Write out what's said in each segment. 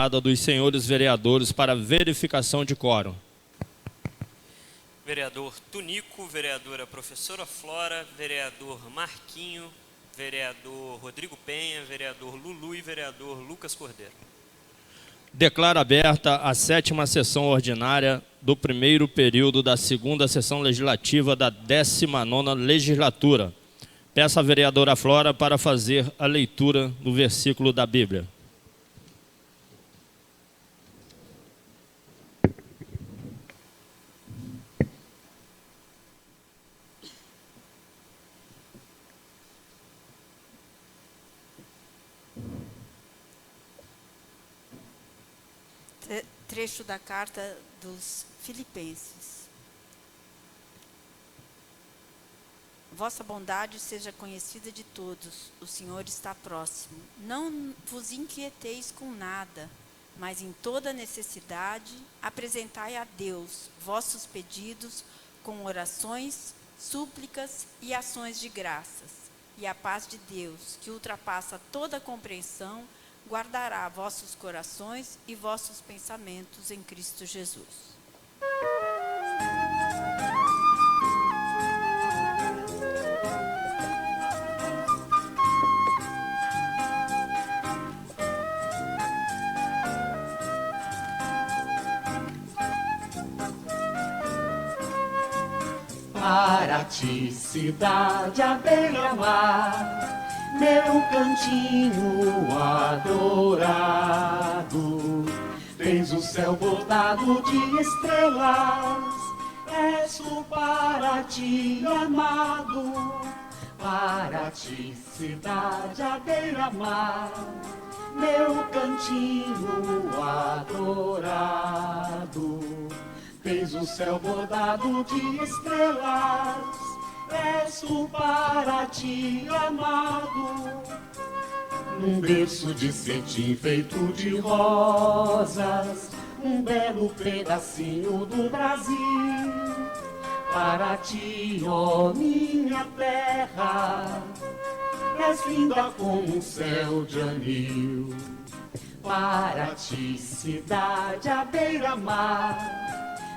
bancada dos senhores vereadores para verificação de quórum. Vereador Tunico, vereadora professora Flora, vereador Marquinho, vereador Rodrigo Penha, vereador Lulu e vereador Lucas Cordeiro. Declaro aberta a 7ª sessão ordinária do primeiro período da 2ª sessão legislativa da 19ª legislatura. Peço à vereadora Flora para fazer a leitura do versículo da Bíblia. Trecho da carta dos Filipenses. Vossa bondade seja conhecida de todos, o Senhor está próximo. Não vos inquieteis com nada, mas em toda necessidade apresentai a Deus vossos pedidos com orações, súplicas e ações de graças. E a paz de Deus, que ultrapassa toda compreensão, guardará vossos corações e vossos pensamentos em Cristo Jesus. Para ti, cidade à beira-mar, meu cantinho adorado, tens o céu bordado de estrelas, és o para ti amado. Para ti, cidade à beira-mar, meu cantinho adorado, tens o céu bordado de estrelas, és o para ti amado. Num berço de cetim feito de rosas, um belo pedacinho do Brasil. Para ti, ó minha terra, és linda como um céu de anil. Para ti, cidade à beira-mar,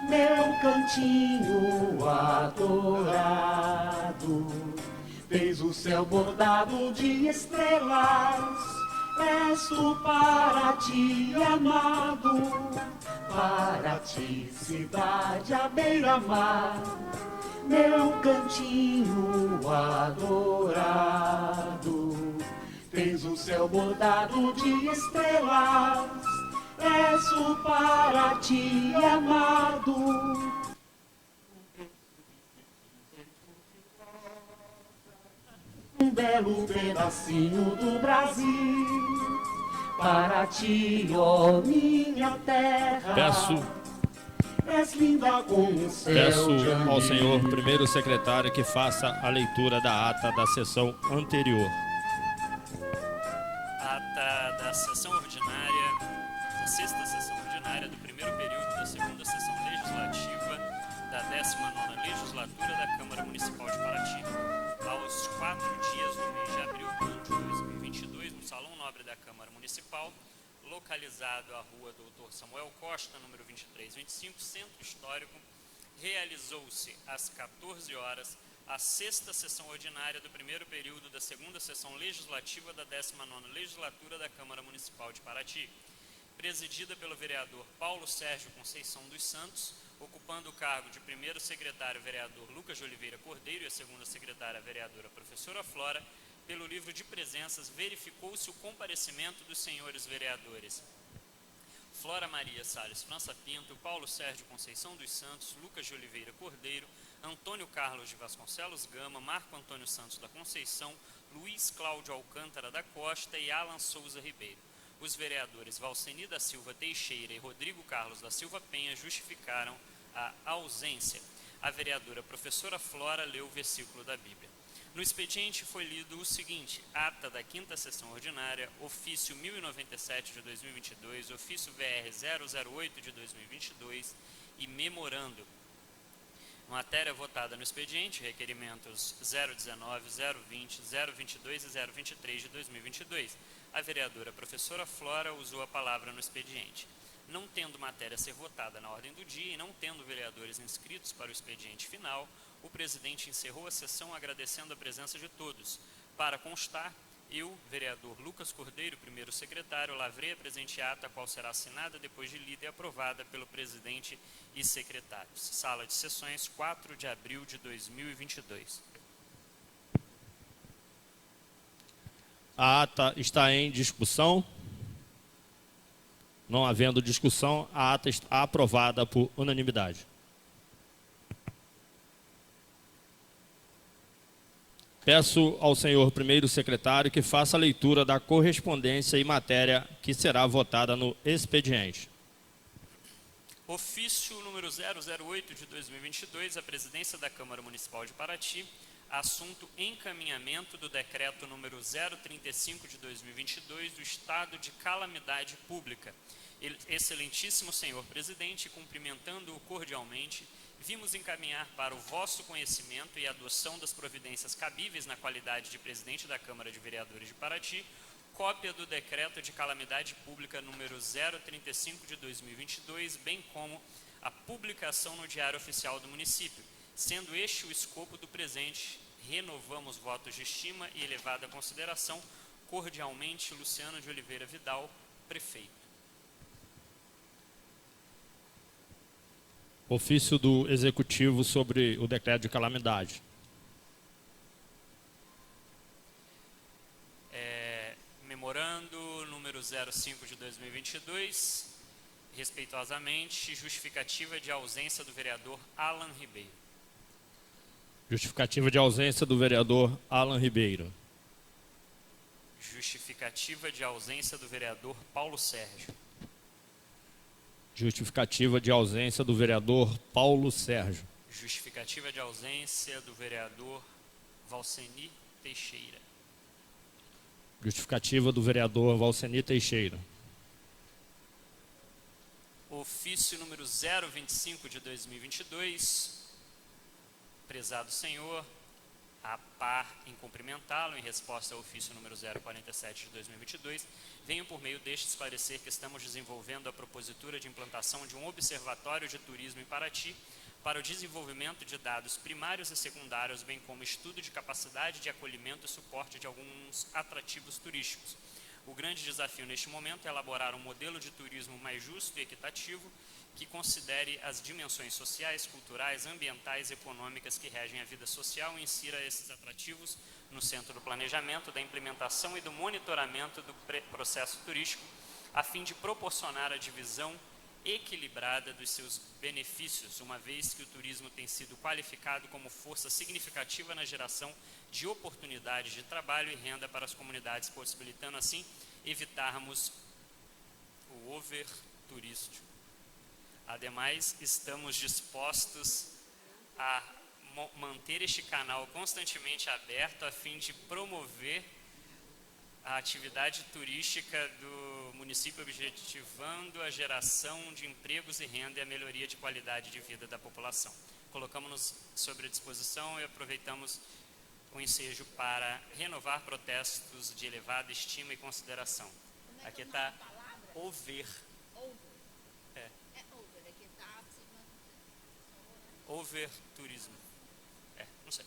meu cantinho adorado, tens o céu bordado de estrelas, és o para ti amado. Para ti, cidade à beira-mar, meu cantinho adorado, tens o céu bordado de estrelas, és o para ti amado. Um belo pedacinho do Brasil, para ti, ó minha terra. És linda como um céu de anil. Ao senhor primeiro secretário que faça a leitura da ata da sessão anterior. Ata da sessão ordinária, da 6ª sessão ordinária do primeiro período da 2ª sessão legislativa da 19ª legislatura da Câmara Municipal de Paraty. Aos 4 dias do mês de abril do ano de 2022, no Salão Nobre da Câmara Municipal, localizado à rua Doutor Samuel Costa, número 2325, Centro Histórico, realizou-se às 14 horas a 6ª sessão ordinária do primeiro período da 2ª sessão legislativa da 19ª legislatura da Câmara Municipal de Paraty, presidida pelo vereador Paulo Sérgio Conceição dos Santos, ocupando o cargo de primeiro secretário vereador Lucas de Oliveira Cordeiro e a 2ª secretária vereadora professora Flora. Pelo livro de presenças, verificou-se o comparecimento dos senhores vereadores Flora Maria Salles França Pinto, Paulo Sérgio Conceição dos Santos, Lucas de Oliveira Cordeiro, Antônio Carlos de Vasconcelos Gama, Marco Antônio Santos da Conceição, Luiz Cláudio Alcântara da Costa e Alan Souza Ribeiro. Os vereadores Valceni da Silva Teixeira e Rodrigo Carlos da Silva Penha justificaram a ausência. A vereadora professora Flora leu o versículo da Bíblia. No expediente foi lido o seguinte: ata da 5ª sessão ordinária, ofício 1097 de 2022, ofício VR 008 de 2022 e memorando. Matéria votada no expediente, requerimentos 019, 020, 022 e 023 de 2022. a vereadora professora Flora usou a palavra no expediente. Não tendo matéria a ser votada na ordem do dia e não tendo vereadores inscritos para o expediente final, o presidente encerrou a sessão agradecendo a presença de todos. Para constar, eu, vereador Lucas Cordeiro, primeiro secretário, lavrei a presente ata, a qual será assinada depois de lida e aprovada pelo presidente e secretários. Sala de sessões, 4 de abril de 2022. A ata está em discussão. Não havendo discussão, a ata está aprovada por unanimidade. Peço ao senhor primeiro secretário que faça a leitura da correspondência e matéria que será votada no expediente. Ofício número 008 de 2022, a presidência da Câmara Municipal de Paraty, assunto encaminhamento do decreto número 035 de 2022 do estado de calamidade pública. Excelentíssimo senhor presidente, cumprimentando-o cordialmente, vimos encaminhar para o vosso conhecimento e adoção das providências cabíveis na qualidade de presidente da Câmara de Vereadores de Paraty, cópia do decreto de calamidade pública número 035 de 2022, bem como a publicação no Diário Oficial do município. Sendo este o escopo do presente, renovamos votos de estima e elevada consideração. Cordialmente, Luciano de Oliveira Vidal, prefeito. Ofício do Executivo sobre o decreto de calamidade. Memorando número 05 de 2022, respeitosamente, justificativa de ausência do vereador Alan Ribeiro. Justificativa de ausência do vereador Alan Ribeiro. Justificativa de ausência do vereador Paulo Sérgio. Justificativa de ausência do vereador Paulo Sérgio. Justificativa de ausência do vereador Valceni Teixeira. Justificativa do vereador Valceni Teixeira. Ofício número 025 de 2022. Prezado senhor, a par em cumprimentá-lo em resposta ao ofício número 047 de 2022, venho por meio deste esclarecer que estamos desenvolvendo a propositura de implantação de um observatório de turismo em Paraty para o desenvolvimento de dados primários e secundários, bem como estudo de capacidade de acolhimento e suporte de alguns atrativos turísticos. O grande desafio neste momento é elaborar um modelo de turismo mais justo e equitativo que considere as dimensões sociais, culturais, ambientais e econômicas que regem a vida social e insira esses atrativos no centro do planejamento, da implementação e do monitoramento do processo turístico, a fim de proporcionar a divisão equilibrada dos seus benefícios, uma vez que o turismo tem sido qualificado como força significativa na geração de oportunidades de trabalho e renda para as comunidades, possibilitando assim evitarmos o overturismo. Ademais, estamos dispostos a manter este canal constantemente aberto a fim de promover a atividade turística do município, objetivando a geração de empregos e renda e a melhoria de qualidade de vida da população. Colocamos-nos sobre a disposição e aproveitamos o ensejo para renovar protestos de elevada estima e consideração. Aqui está over. Over turismo. Não sei.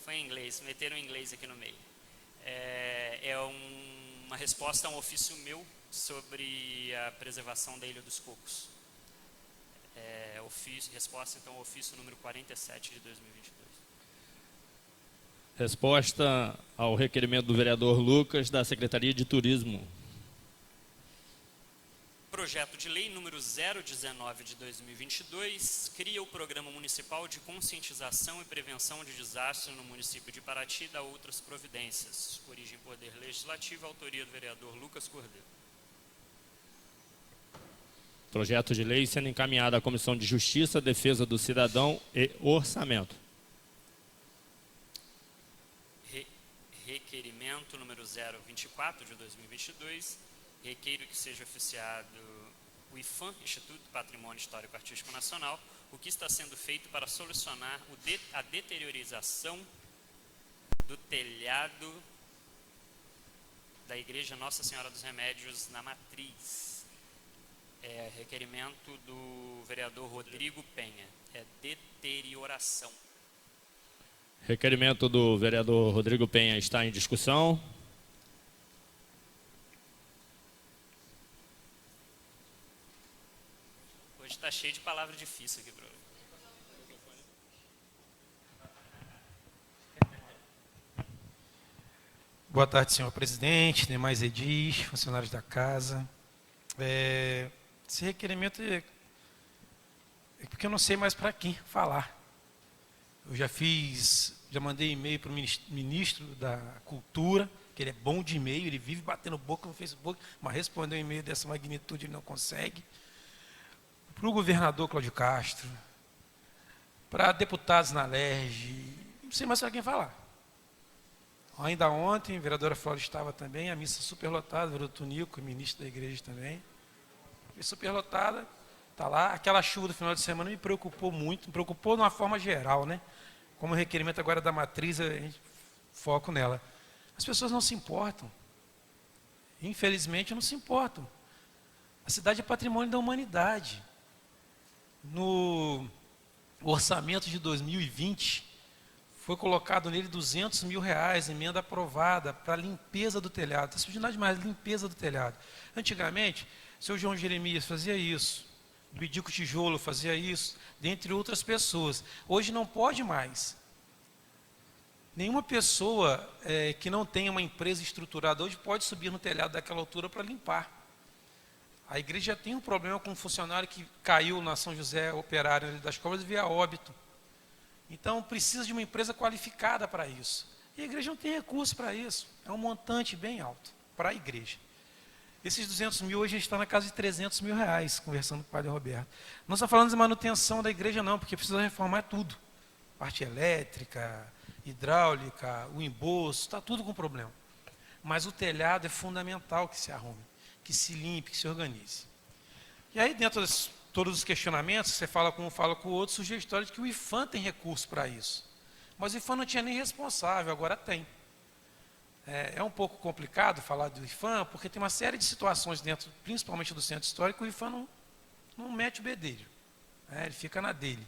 Foi em inglês, meteram em inglês aqui no meio. Uma resposta a um ofício meu sobre a preservação da Ilha dos Cocos. Resposta então ao ofício número 47 de 2022. Resposta ao requerimento do vereador Lucas, da Secretaria de Turismo. Projeto de lei número 019 de 2022 cria o Programa Municipal de Conscientização e Prevenção de Desastres no município de Paraty e dá outras providências. Origem Poder Legislativo, autoria do vereador Lucas Cordeiro. Projeto de lei sendo encaminhado à Comissão de Justiça, Defesa do Cidadão e Orçamento. Requerimento número 024 de 2022. Requeiro que seja oficiado o IFAM, Instituto do Patrimônio Histórico Artístico Nacional, o que está sendo feito para solucionar a deteriorização do telhado da Igreja Nossa Senhora dos Remédios na Matriz. É requerimento do vereador Rodrigo Penha. É deterioração. Requerimento do vereador Rodrigo Penha está em discussão. Hoje está cheio de palavra difícil aqui, Bruno. Boa tarde, senhor presidente, demais edis, funcionários da casa. Esse requerimento é porque eu não sei mais para quem falar. Eu já mandei e-mail para o ministro da Cultura, que ele é bom de e-mail, ele vive batendo boca no Facebook, mas responder um e-mail dessa magnitude ele não consegue. Para o governador Cláudio Castro, para deputados na LERJ, não sei mais para quem falar. Ainda ontem, a vereadora Flora estava também, a missa superlotada, o vereador Tunico, ministro da igreja também. Foi superlotada, está lá. Aquela chuva do final de semana me preocupou muito, me preocupou de uma forma geral, né? Como o requerimento agora da matriz, a gente foca nela. As pessoas não se importam. Infelizmente, não se importam. A cidade é patrimônio da humanidade. No orçamento de 2020, foi colocado nele R$200 mil, emenda aprovada para limpeza do telhado. Está surgindo demais, limpeza do telhado. Antigamente, o seu João Jeremias fazia isso, o Bidico Tijolo fazia isso, dentre outras pessoas. Hoje não pode mais. Nenhuma pessoa que não tenha uma empresa estruturada hoje pode subir no telhado daquela altura para limpar. A igreja tem um problema com um funcionário que caiu na São José Operário das Cobras e veio a óbito. Então, precisa de uma empresa qualificada para isso. E a igreja não tem recurso para isso. É um montante bem alto para a igreja. Esses 200 mil hoje está na casa de 300 mil reais, conversando com o padre Roberto. Não está falando de manutenção da igreja não, porque precisa reformar tudo. Parte elétrica, hidráulica, o embolso, está tudo com problema. Mas o telhado é fundamental que se arrume, que se limpe, que se organize. E aí, dentro de todos os questionamentos, você fala com um, fala com o outro, surgiu a história de que o IPHAN tem recurso para isso. Mas o IPHAN não tinha nem responsável, agora tem. É um pouco complicado falar do IPHAN, porque tem uma série de situações dentro, principalmente do centro histórico, o IPHAN não mete o bedelho. Ele fica na dele.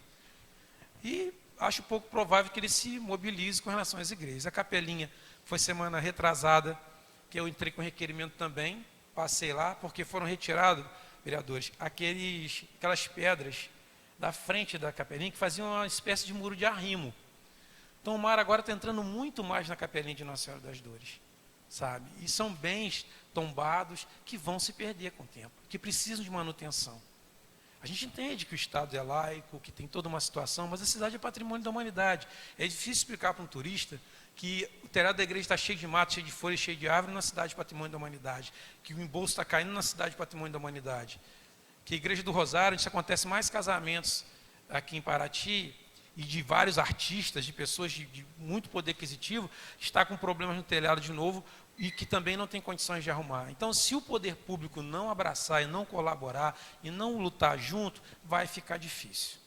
E acho pouco provável que ele se mobilize com relação às igrejas. A capelinha foi semana retrasada, que eu entrei com requerimento também, passei lá, porque foram retirados, vereadores, aquelas pedras da frente da capelinha que faziam uma espécie de muro de arrimo. Então o mar agora está entrando muito mais na capelinha de Nossa Senhora das Dores, sabe? E são bens tombados que vão se perder com o tempo, que precisam de manutenção. A gente entende que o Estado é laico, que tem toda uma situação, mas a cidade é patrimônio da humanidade. É difícil explicar para um turista que o telhado da igreja está cheio de mato, cheio de folhas, cheio de árvore na cidade patrimônio da humanidade, que o embolso está caindo na cidade patrimônio da humanidade, que a igreja do Rosário, onde acontece mais casamentos aqui em Paraty, e de vários artistas, de pessoas de muito poder aquisitivo, está com problemas no telhado de novo e que também não tem condições de arrumar. Então, se o poder público não abraçar e não colaborar e não lutar junto, vai ficar difícil.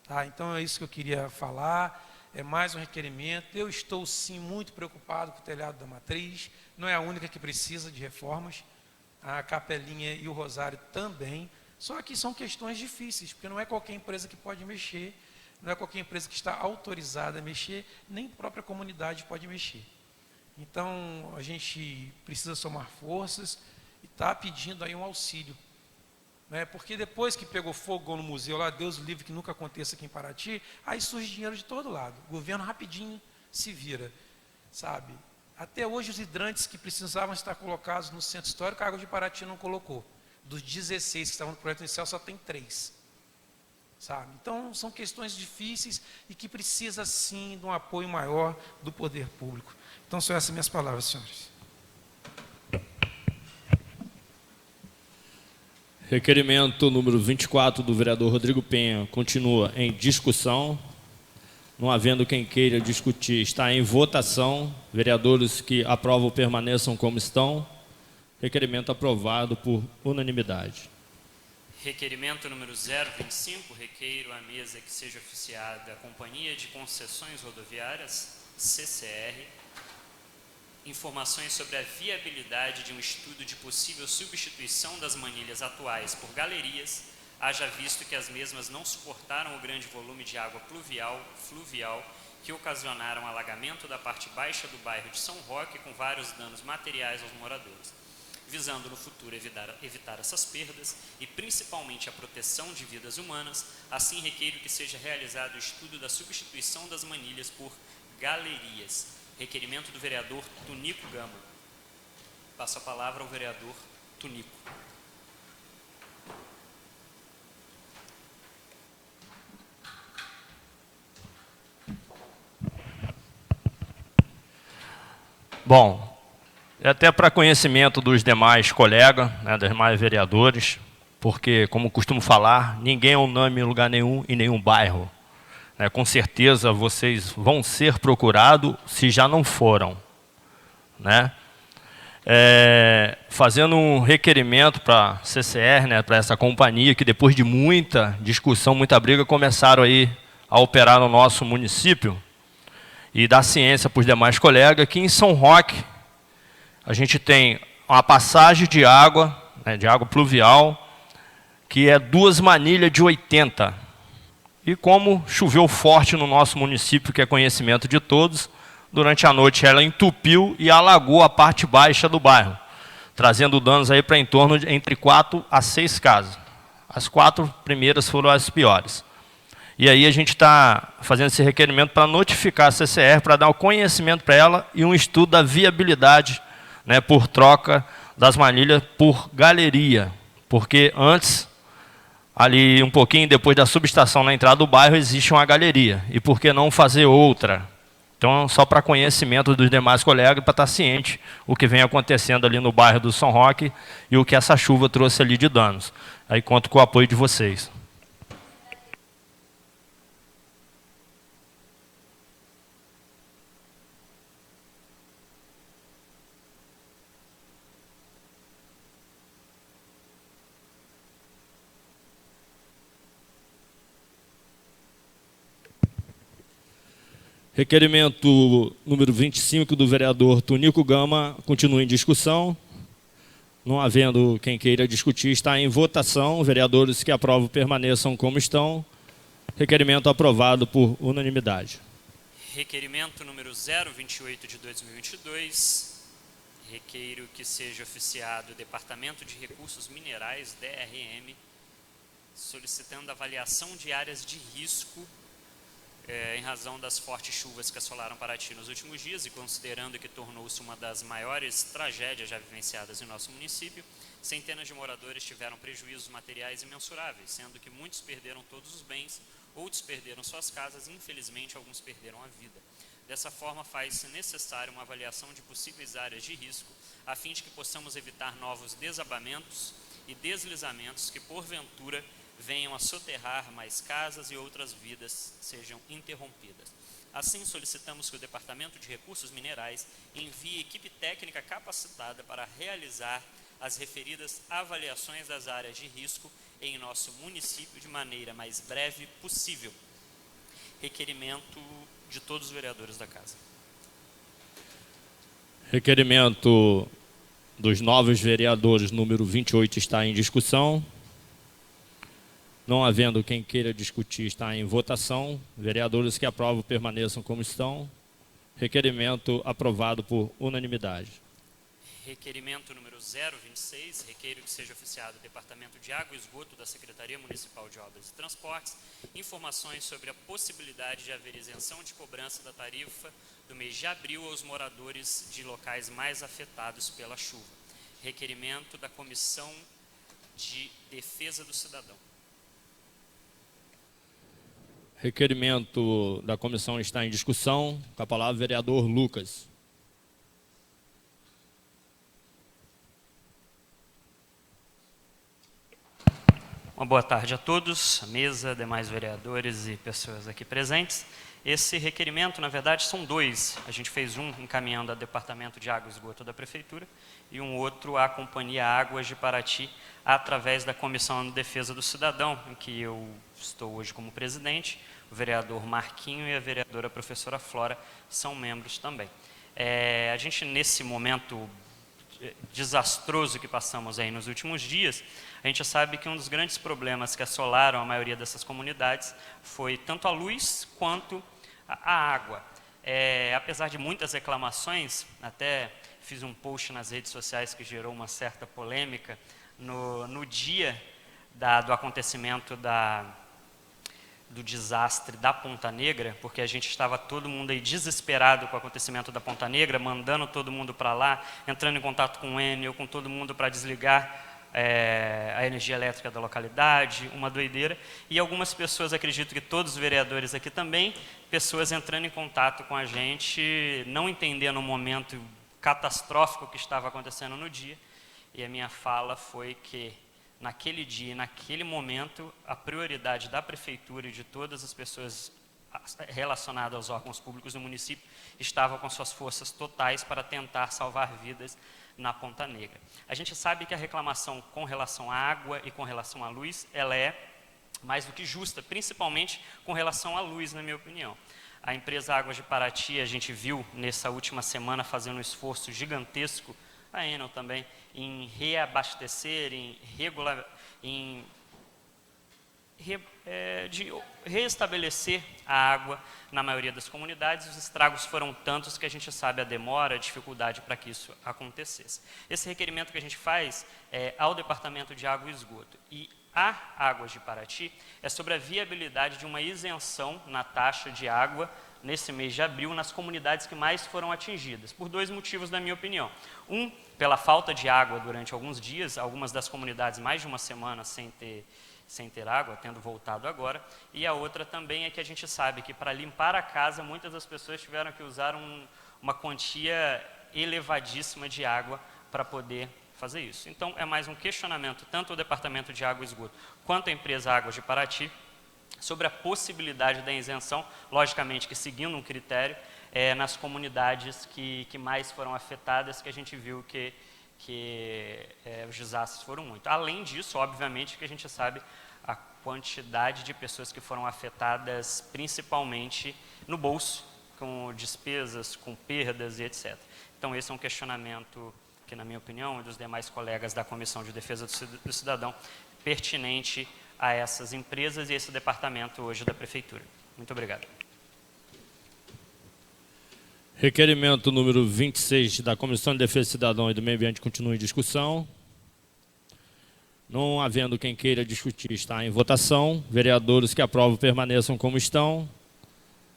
Tá? Então, é isso que eu queria falar. É mais um requerimento. Eu estou, sim, muito preocupado com o telhado da matriz. Não é a única que precisa de reformas. A capelinha e o rosário também. Só que são questões difíceis, porque não é qualquer empresa que pode mexer, não é qualquer empresa que está autorizada a mexer, nem a própria comunidade pode mexer. Então, a gente precisa somar forças e está pedindo aí um auxílio. Porque depois que pegou fogo no museu lá, Deus livre que nunca aconteça aqui em Paraty, aí surge dinheiro de todo lado. O governo rapidinho se vira, sabe? Até hoje os hidrantes que precisavam estar colocados no centro histórico, a Água de Paraty não colocou. Dos 16 que estavam no projeto inicial, só tem 3. Sabe? Então, são questões difíceis e que precisa, sim, de um apoio maior do poder público. Então, são essas minhas palavras, senhores. Requerimento número 24 do vereador Rodrigo Penha continua em discussão. Não havendo quem queira discutir, está em votação. Vereadores que aprovam permaneçam como estão. Requerimento aprovado por unanimidade. Requerimento número 025, requeiro à mesa que seja oficiada a Companhia de Concessões Rodoviárias, CCR, Informações sobre a viabilidade de um estudo de possível substituição das manilhas atuais por galerias, haja visto que as mesmas não suportaram o grande volume de água fluvial que ocasionaram alagamento da parte baixa do bairro de São Roque com vários danos materiais aos moradores. Visando no futuro evitar essas perdas e principalmente a proteção de vidas humanas, assim requeiro que seja realizado o estudo da substituição das manilhas por galerias. Requerimento do vereador Tunico Gama. Passo a palavra ao vereador Tunico. Bom, até para conhecimento dos demais colegas, né, dos demais vereadores, porque, como costumo falar, ninguém é unânime em lugar nenhum, em nenhum bairro. Com certeza vocês vão ser procurados se já não foram. Fazendo um requerimento para a CCR, para essa companhia, que depois de muita discussão, muita briga, começaram aí a operar no nosso município, e dar ciência para os demais colegas, que em São Roque a gente tem uma passagem de água pluvial, que é 2 manilhas de 80. E como choveu forte no nosso município, que é conhecimento de todos, durante a noite ela entupiu e alagou a parte baixa do bairro, trazendo danos aí para em torno de entre 4 a 6 casas. As 4 primeiras foram as piores. E aí a gente está fazendo esse requerimento para notificar a CCR, para dar o conhecimento para ela e um estudo da viabilidade, por troca das manilhas por galeria. Porque antes, ali um pouquinho depois da subestação na entrada do bairro, existe uma galeria. E por que não fazer outra? Então, só para conhecimento dos demais colegas, para estar ciente o que vem acontecendo ali no bairro do São Roque e o que essa chuva trouxe ali de danos. Aí conto com o apoio de vocês. Requerimento número 25 do vereador Tunico Gama continua em discussão. Não havendo quem queira discutir, está em votação. Vereadores que aprovam permaneçam como estão. Requerimento aprovado por unanimidade. Requerimento número 028 de 2022. Requeiro que seja oficiado o Departamento de Recursos Minerais, DRM, solicitando avaliação de áreas de risco em razão das fortes chuvas que assolaram Paraty nos últimos dias e considerando que tornou-se uma das maiores tragédias já vivenciadas em nosso município, centenas de moradores tiveram prejuízos materiais imensuráveis, sendo que muitos perderam todos os bens, outros perderam suas casas e, infelizmente, alguns perderam a vida. Dessa forma, faz-se necessária uma avaliação de possíveis áreas de risco, a fim de que possamos evitar novos desabamentos e deslizamentos que, porventura, venham a soterrar mais casas e outras vidas sejam interrompidas. Assim, solicitamos que o Departamento de Recursos Minerais envie equipe técnica capacitada para realizar as referidas avaliações das áreas de risco em nosso município de maneira mais breve possível. Requerimento de todos os vereadores da Casa. Requerimento dos novos vereadores número 28 está em discussão. Não havendo quem queira discutir, está em votação. Vereadores que aprovam permaneçam como estão. Requerimento aprovado por unanimidade. Requerimento número 026, requeiro que seja oficiado o Departamento de Água e Esgoto da Secretaria Municipal de Obras e Transportes, informações sobre a possibilidade de haver isenção de cobrança da tarifa do mês de abril aos moradores de locais mais afetados pela chuva. Requerimento da Comissão de Defesa do Cidadão. Requerimento da comissão está em discussão. Com a palavra, o vereador Lucas. Uma boa tarde a todos, a mesa, demais vereadores e pessoas aqui presentes. Esse requerimento, na verdade, são dois. A gente fez um encaminhando ao Departamento de Água e Esgoto da Prefeitura e um outro à Companhia Águas de Paraty, através da Comissão de Defesa do Cidadão, em que eu estou hoje como presidente. O vereador Marquinho e a vereadora professora Flora são membros também. A gente, nesse momento desastroso que passamos aí nos últimos dias, a gente sabe que um dos grandes problemas que assolaram a maioria dessas comunidades foi tanto a luz quanto a água. Apesar de muitas reclamações, até fiz um post nas redes sociais que gerou uma certa polêmica, no dia do acontecimento do desastre da Ponta Negra, porque a gente estava todo mundo aí desesperado com o acontecimento da Ponta Negra, mandando todo mundo para lá, entrando em contato com o Enel, com todo mundo para desligar a energia elétrica da localidade, uma doideira. E algumas pessoas, acredito que todos os vereadores aqui também, pessoas entrando em contato com a gente, não entendendo o momento catastrófico que estava acontecendo no dia. E a minha fala foi que naquele dia, naquele momento, a prioridade da prefeitura e de todas as pessoas relacionadas aos órgãos públicos do município estava com suas forças totais para tentar salvar vidas na Ponta Negra. A gente sabe que a reclamação com relação à água e com relação à luz, ela é mais do que justa, principalmente com relação à luz, na minha opinião. A empresa Águas de Paraty, a gente viu nessa última semana fazendo um esforço gigantesco, a Enel também, em reabastecer, de reestabelecer a água na maioria das comunidades. Os estragos foram tantos que a gente sabe a demora, a dificuldade para que isso acontecesse. Esse requerimento que a gente faz ao Departamento de Água e Esgoto e a Águas de Paraty é sobre a viabilidade de uma isenção na taxa de água nesse mês de abril nas comunidades que mais foram atingidas, por dois motivos, na minha opinião. Um, pela falta de água durante alguns dias, algumas das comunidades mais de uma semana sem ter água, tendo voltado agora, e a outra também é que a gente sabe que para limpar a casa, muitas das pessoas tiveram que usar uma quantia elevadíssima de água para poder fazer isso. Então, é mais um questionamento, tanto o Departamento de Água e Esgoto, quanto a empresa Águas de Paraty, sobre a possibilidade da isenção, logicamente que seguindo um critério, nas comunidades que mais foram afetadas, que a gente viu que os desastres foram muito. Além disso, obviamente, que a gente sabe a quantidade de pessoas que foram afetadas, principalmente no bolso, com despesas, com perdas e etc. Então, esse é um questionamento que, na minha opinião, e dos demais colegas da Comissão de Defesa do Cidadão, pertinente a essas empresas e esse departamento hoje da Prefeitura. Muito obrigado. Requerimento número 26 da Comissão de Defesa do Cidadão e do Meio Ambiente continua em discussão. Não havendo quem queira discutir, está em votação. Vereadores que aprovam permaneçam como estão.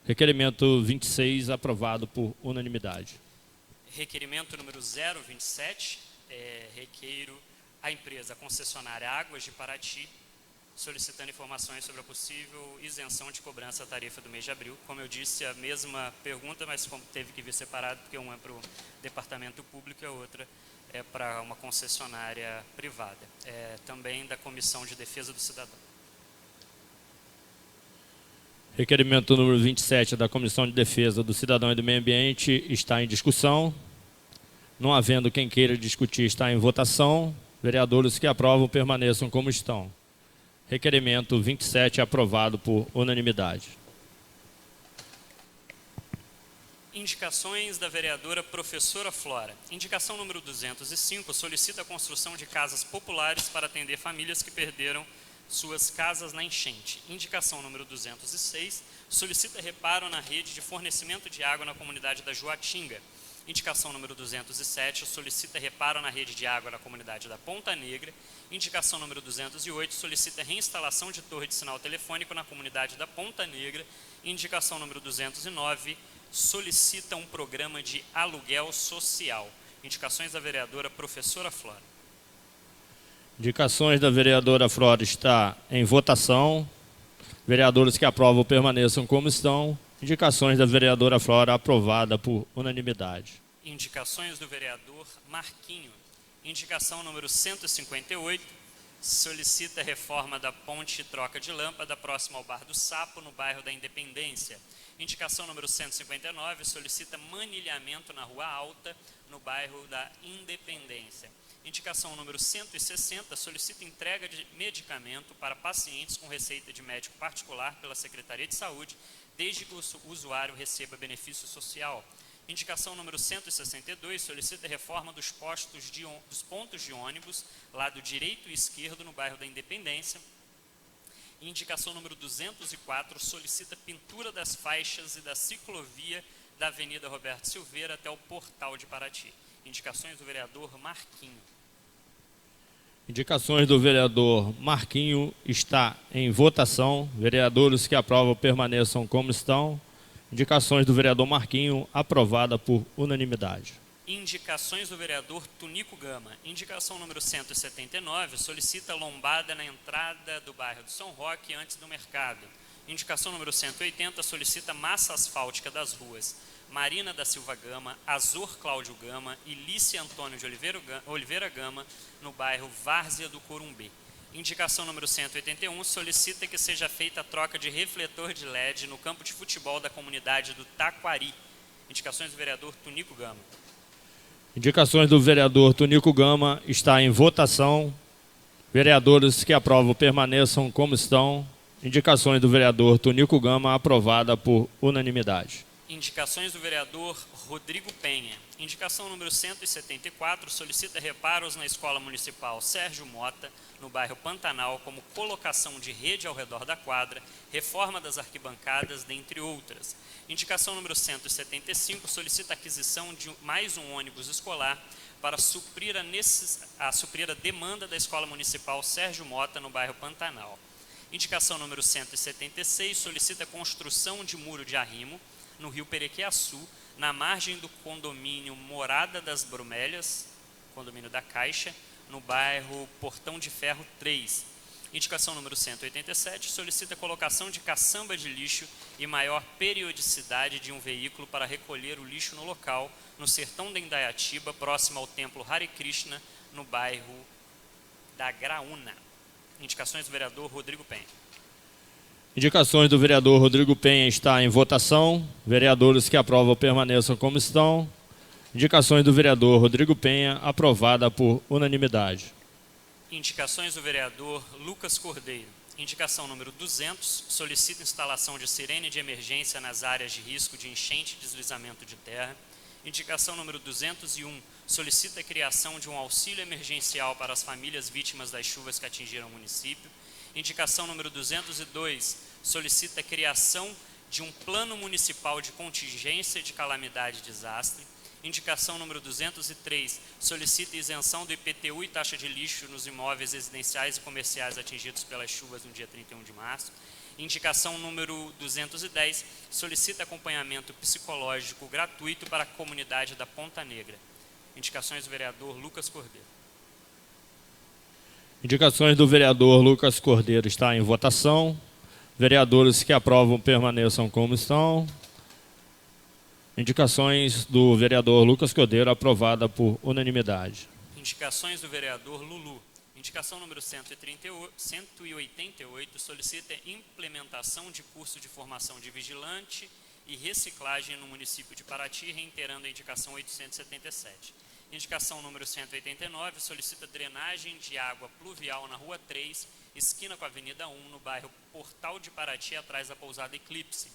Requerimento 26 aprovado por unanimidade. Requerimento número 027, requeiro a empresa concessionária Águas de Paraty, solicitando informações sobre a possível isenção de cobrança da tarifa do mês de abril. Como eu disse, a mesma pergunta, mas como teve que vir separado, porque uma é para o departamento público e a outra é para uma concessionária privada. Também da Comissão de Defesa do Cidadão. Requerimento número 27 da Comissão de Defesa do Cidadão e do Meio Ambiente está em discussão. Não havendo quem queira discutir, está em votação. Vereadores que aprovam permaneçam como estão. Requerimento 27 aprovado por unanimidade. Indicações da vereadora Professora Flora. Indicação número 205 solicita a construção de casas populares para atender famílias que perderam suas casas na enchente. Indicação número 206 solicita reparo na rede de fornecimento de água na comunidade da Joatinga. Indicação número 207 solicita reparo na rede de água na comunidade da Ponta Negra. Indicação número 208 solicita reinstalação de torre de sinal telefônico na comunidade da Ponta Negra. Indicação número 209 solicita um programa de aluguel social. Indicações da vereadora Professora Flora. Indicações da vereadora Flora está em votação. Vereadores que aprovam permaneçam como estão. Indicações da vereadora Flora aprovada por unanimidade. Indicações do vereador Marquinho. Indicação número 158, solicita reforma da ponte e troca de lâmpada próxima ao Bar do Sapo, no bairro da Independência. Indicação número 159, solicita manilhamento na Rua Alta, no bairro da Independência. Indicação número 160, solicita entrega de medicamento para pacientes com receita de médico particular pela Secretaria de Saúde, desde que o usuário receba benefício social. Indicação número 162, solicita reforma dos pontos de ônibus, lado direito e esquerdo, no bairro da Independência. Indicação número 204, solicita pintura das faixas e da ciclovia da Avenida Roberto Silveira até o Portal de Paraty. Indicações do vereador Marquinho. Indicações do vereador Marquinho está em votação. Vereadores que aprovam permaneçam como estão. Indicações do vereador Marquinho, aprovada por unanimidade. Indicações do vereador Tunico Gama. Indicação número 179, solicita lombada na entrada do bairro de São Roque, antes do mercado. Indicação número 180, solicita massa asfáltica das ruas Marina da Silva Gama, Azor Cláudio Gama e Lícia Antônio de Oliveira Gama, no bairro Várzea do Corumbê. Indicação número 181, solicita que seja feita a troca de refletor de LED no campo de futebol da comunidade do Taquari. Indicações do vereador Tunico Gama. Indicações do vereador Tunico Gama está em votação. Vereadores que aprovam permaneçam como estão. Indicações do vereador Tunico Gama, aprovada por unanimidade. Indicações do vereador Rodrigo Penha. Indicação número 174, solicita reparos na Escola Municipal Sérgio Mota, no bairro Pantanal, como colocação de rede ao redor da quadra, reforma das arquibancadas, dentre outras. Indicação número 175, solicita aquisição de mais um ônibus escolar para suprir a demanda da Escola Municipal Sérgio Mota, no bairro Pantanal. Indicação número 176, solicita construção de muro de arrimo no rio Perequiaçu, na margem do condomínio Morada das Bromélias, condomínio da Caixa, no bairro Portão de Ferro 3. Indicação número 187, solicita colocação de caçamba de lixo e maior periodicidade de um veículo para recolher o lixo no local, no sertão da Indaiatiba, próximo ao templo Hare Krishna, no bairro da Graúna. Indicações do vereador Rodrigo Penha. Indicações do vereador Rodrigo Penha está em votação. Vereadores que aprovam permaneçam como estão. Indicações do vereador Rodrigo Penha, aprovada por unanimidade. Indicações do vereador Lucas Cordeiro. Indicação número 200, solicita instalação de sirene de emergência nas áreas de risco de enchente e deslizamento de terra. Indicação número 201, solicita a criação de um auxílio emergencial para as famílias vítimas das chuvas que atingiram o município. Indicação número 202, solicita a criação de um plano municipal de contingência de calamidade e desastre. Indicação número 203, solicita isenção do IPTU e taxa de lixo nos imóveis residenciais e comerciais atingidos pelas chuvas no dia 31 de março. Indicação número 210, solicita acompanhamento psicológico gratuito para a comunidade da Ponta Negra. Indicações do vereador Lucas Cordeiro. Indicações do vereador Lucas Cordeiro está em votação. Vereadores que aprovam permaneçam como estão. Indicações do vereador Lucas Cordeiro, aprovada por unanimidade. Indicações do vereador Lulu. Indicação número 188, solicita implementação de curso de formação de vigilante e reciclagem no município de Paraty, reiterando a indicação 877. Indicação número 189, solicita drenagem de água pluvial na Rua 3, esquina com a Avenida 1, no bairro Portal de Paraty, atrás da pousada Eclipse.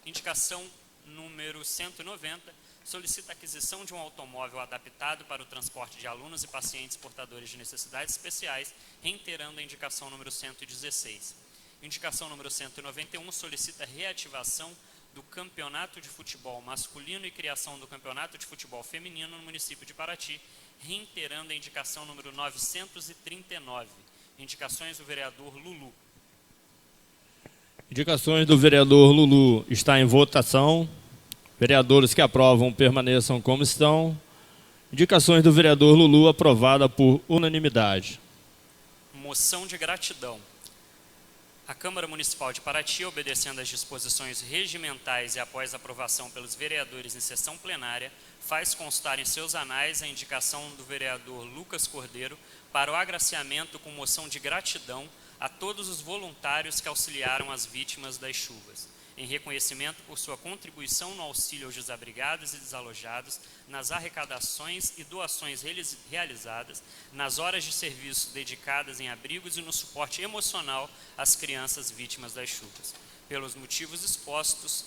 Indicação número 190, solicita aquisição de um automóvel adaptado para o transporte de alunos e pacientes portadores de necessidades especiais, reiterando a indicação número 116. Indicação número 191, solicita reativação do Campeonato de Futebol Masculino e criação do Campeonato de Futebol Feminino no município de Paraty, reiterando a indicação número 939. Indicações do vereador Lulu. Indicações do vereador Lulu está em votação. Vereadores que aprovam permaneçam como estão. Indicações do vereador Lulu, aprovada por unanimidade. Moção de gratidão. A Câmara Municipal de Paraty, obedecendo às disposições regimentais e após aprovação pelos vereadores em sessão plenária, faz constar em seus anais a indicação do vereador Lucas Cordeiro para o agraciamento com moção de gratidão a todos os voluntários que auxiliaram as vítimas das chuvas, em reconhecimento por sua contribuição no auxílio aos desabrigados e desalojados, nas arrecadações e doações realizadas, nas horas de serviço dedicadas em abrigos e no suporte emocional às crianças vítimas das chuvas. Pelos motivos expostos,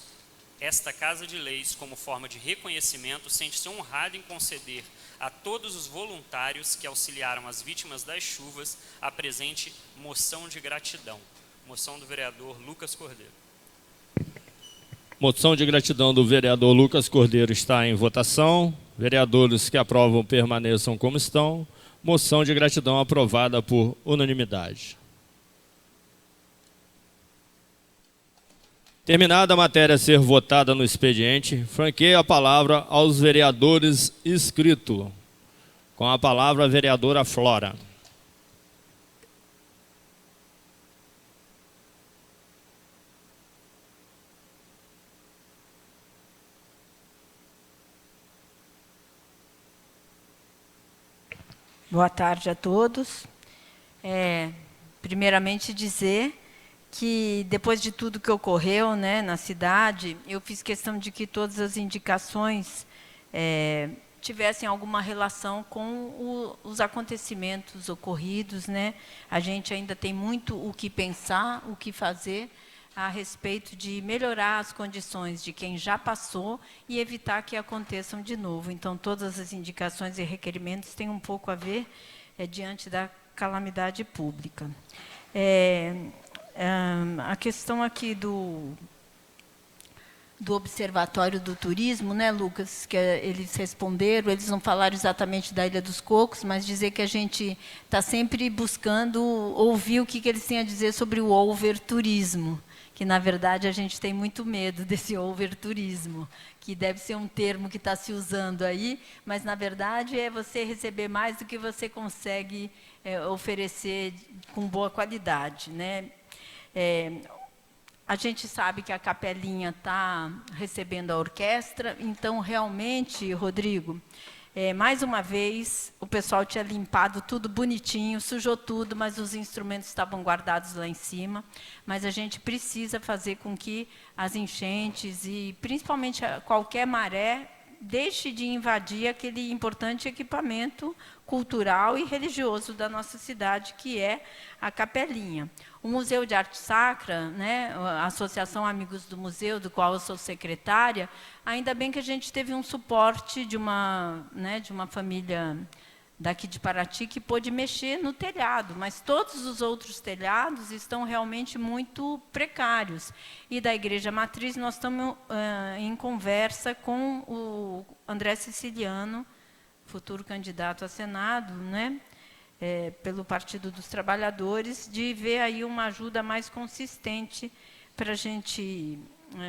Esta Casa de Leis, como forma de reconhecimento, sente-se honrada em conceder a todos os voluntários que auxiliaram as vítimas das chuvas a presente moção de gratidão. Moção do vereador Lucas Cordeiro. Moção de gratidão do vereador Lucas Cordeiro está em votação. Vereadores que aprovam permaneçam como estão. Moção de gratidão aprovada por unanimidade. Terminada a matéria a ser votada no expediente, franqueio a palavra aos vereadores inscritos. Com a palavra a vereadora Flora. Boa tarde a todos. Primeiramente dizer que depois de tudo que ocorreu, né, na cidade, eu fiz questão de que todas as indicações tivessem alguma relação com os acontecimentos ocorridos, né? A gente ainda tem muito o que pensar, o que fazer a respeito de melhorar as condições de quem já passou e evitar que aconteçam de novo. Então, todas as indicações e requerimentos têm um pouco a ver diante da calamidade pública. A questão aqui do Observatório do Turismo, né, Lucas, que eles responderam, eles não falaram exatamente da Ilha dos Cocos, mas dizer que a gente está sempre buscando ouvir o que eles têm a dizer sobre o overturismo, que, na verdade, a gente tem muito medo desse overturismo, que deve ser um termo que está se usando aí, mas, na verdade, é você receber mais do que você consegue oferecer com boa qualidade, né? A gente sabe que a Capelinha está recebendo a orquestra, então, realmente, Rodrigo, mais uma vez, o pessoal tinha limpado tudo bonitinho, sujou tudo, mas os instrumentos estavam guardados lá em cima. Mas a gente precisa fazer com que as enchentes e, principalmente, qualquer maré, deixe de invadir aquele importante equipamento cultural e religioso da nossa cidade, que é a Capelinha. O Museu de Arte Sacra, né, a Associação Amigos do Museu, do qual eu sou secretária, ainda bem que a gente teve um suporte de uma família daqui de Paraty que pôde mexer no telhado, mas todos os outros telhados estão realmente muito precários. E da Igreja Matriz nós estamos em conversa com o André Siciliano, futuro candidato a Senado, né, pelo Partido dos Trabalhadores, de ver aí uma ajuda mais consistente para a gente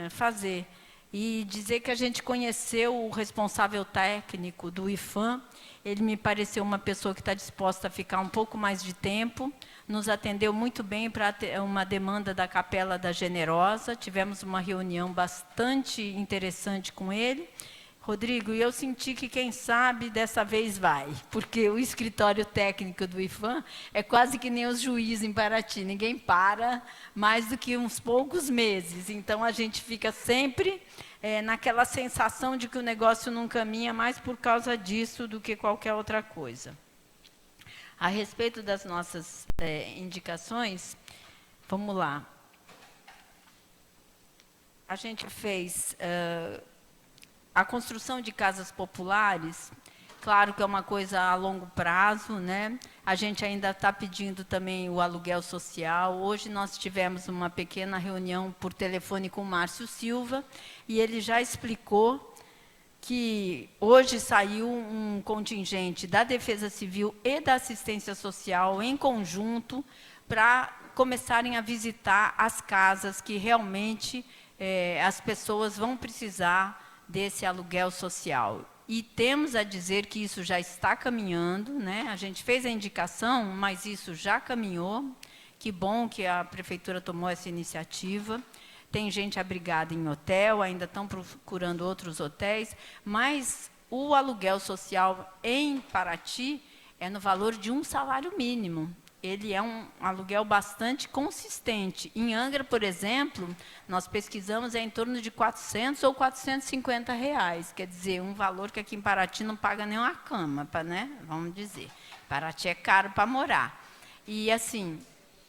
fazer. E dizer que a gente conheceu o responsável técnico do IFAM, ele me pareceu uma pessoa que está disposta a ficar um pouco mais de tempo, nos atendeu muito bem para uma demanda da Capela da Generosa, tivemos uma reunião bastante interessante com ele. Rodrigo, e eu senti que, quem sabe, dessa vez vai, porque o escritório técnico do IFAM é quase que nem os juízes em Paraty, ninguém para mais do que uns poucos meses, então a gente fica sempre naquela sensação de que o negócio não caminha mais por causa disso do que qualquer outra coisa. A respeito das nossas indicações, vamos lá. A gente fez a construção de casas populares, claro que é uma coisa a longo prazo, né? A gente ainda está pedindo também o aluguel social. Hoje nós tivemos uma pequena reunião por telefone com o Márcio Silva, e ele já explicou que hoje saiu um contingente da Defesa Civil e da Assistência Social em conjunto para começarem a visitar as casas que realmente as pessoas vão precisar desse aluguel social. E temos a dizer que isso já está caminhando, né? A gente fez a indicação, mas isso já caminhou. Que bom que a Prefeitura tomou essa iniciativa. Tem gente abrigada em hotel, ainda estão procurando outros hotéis, mas o aluguel social em Paraty é no valor de um salário mínimo. Ele é um aluguel bastante consistente. Em Angra, por exemplo, nós pesquisamos, em torno de 400 ou 450 reais. Quer dizer, um valor que aqui em Paraty não paga nem uma cama, né? Vamos dizer. Paraty é caro para morar. E, assim,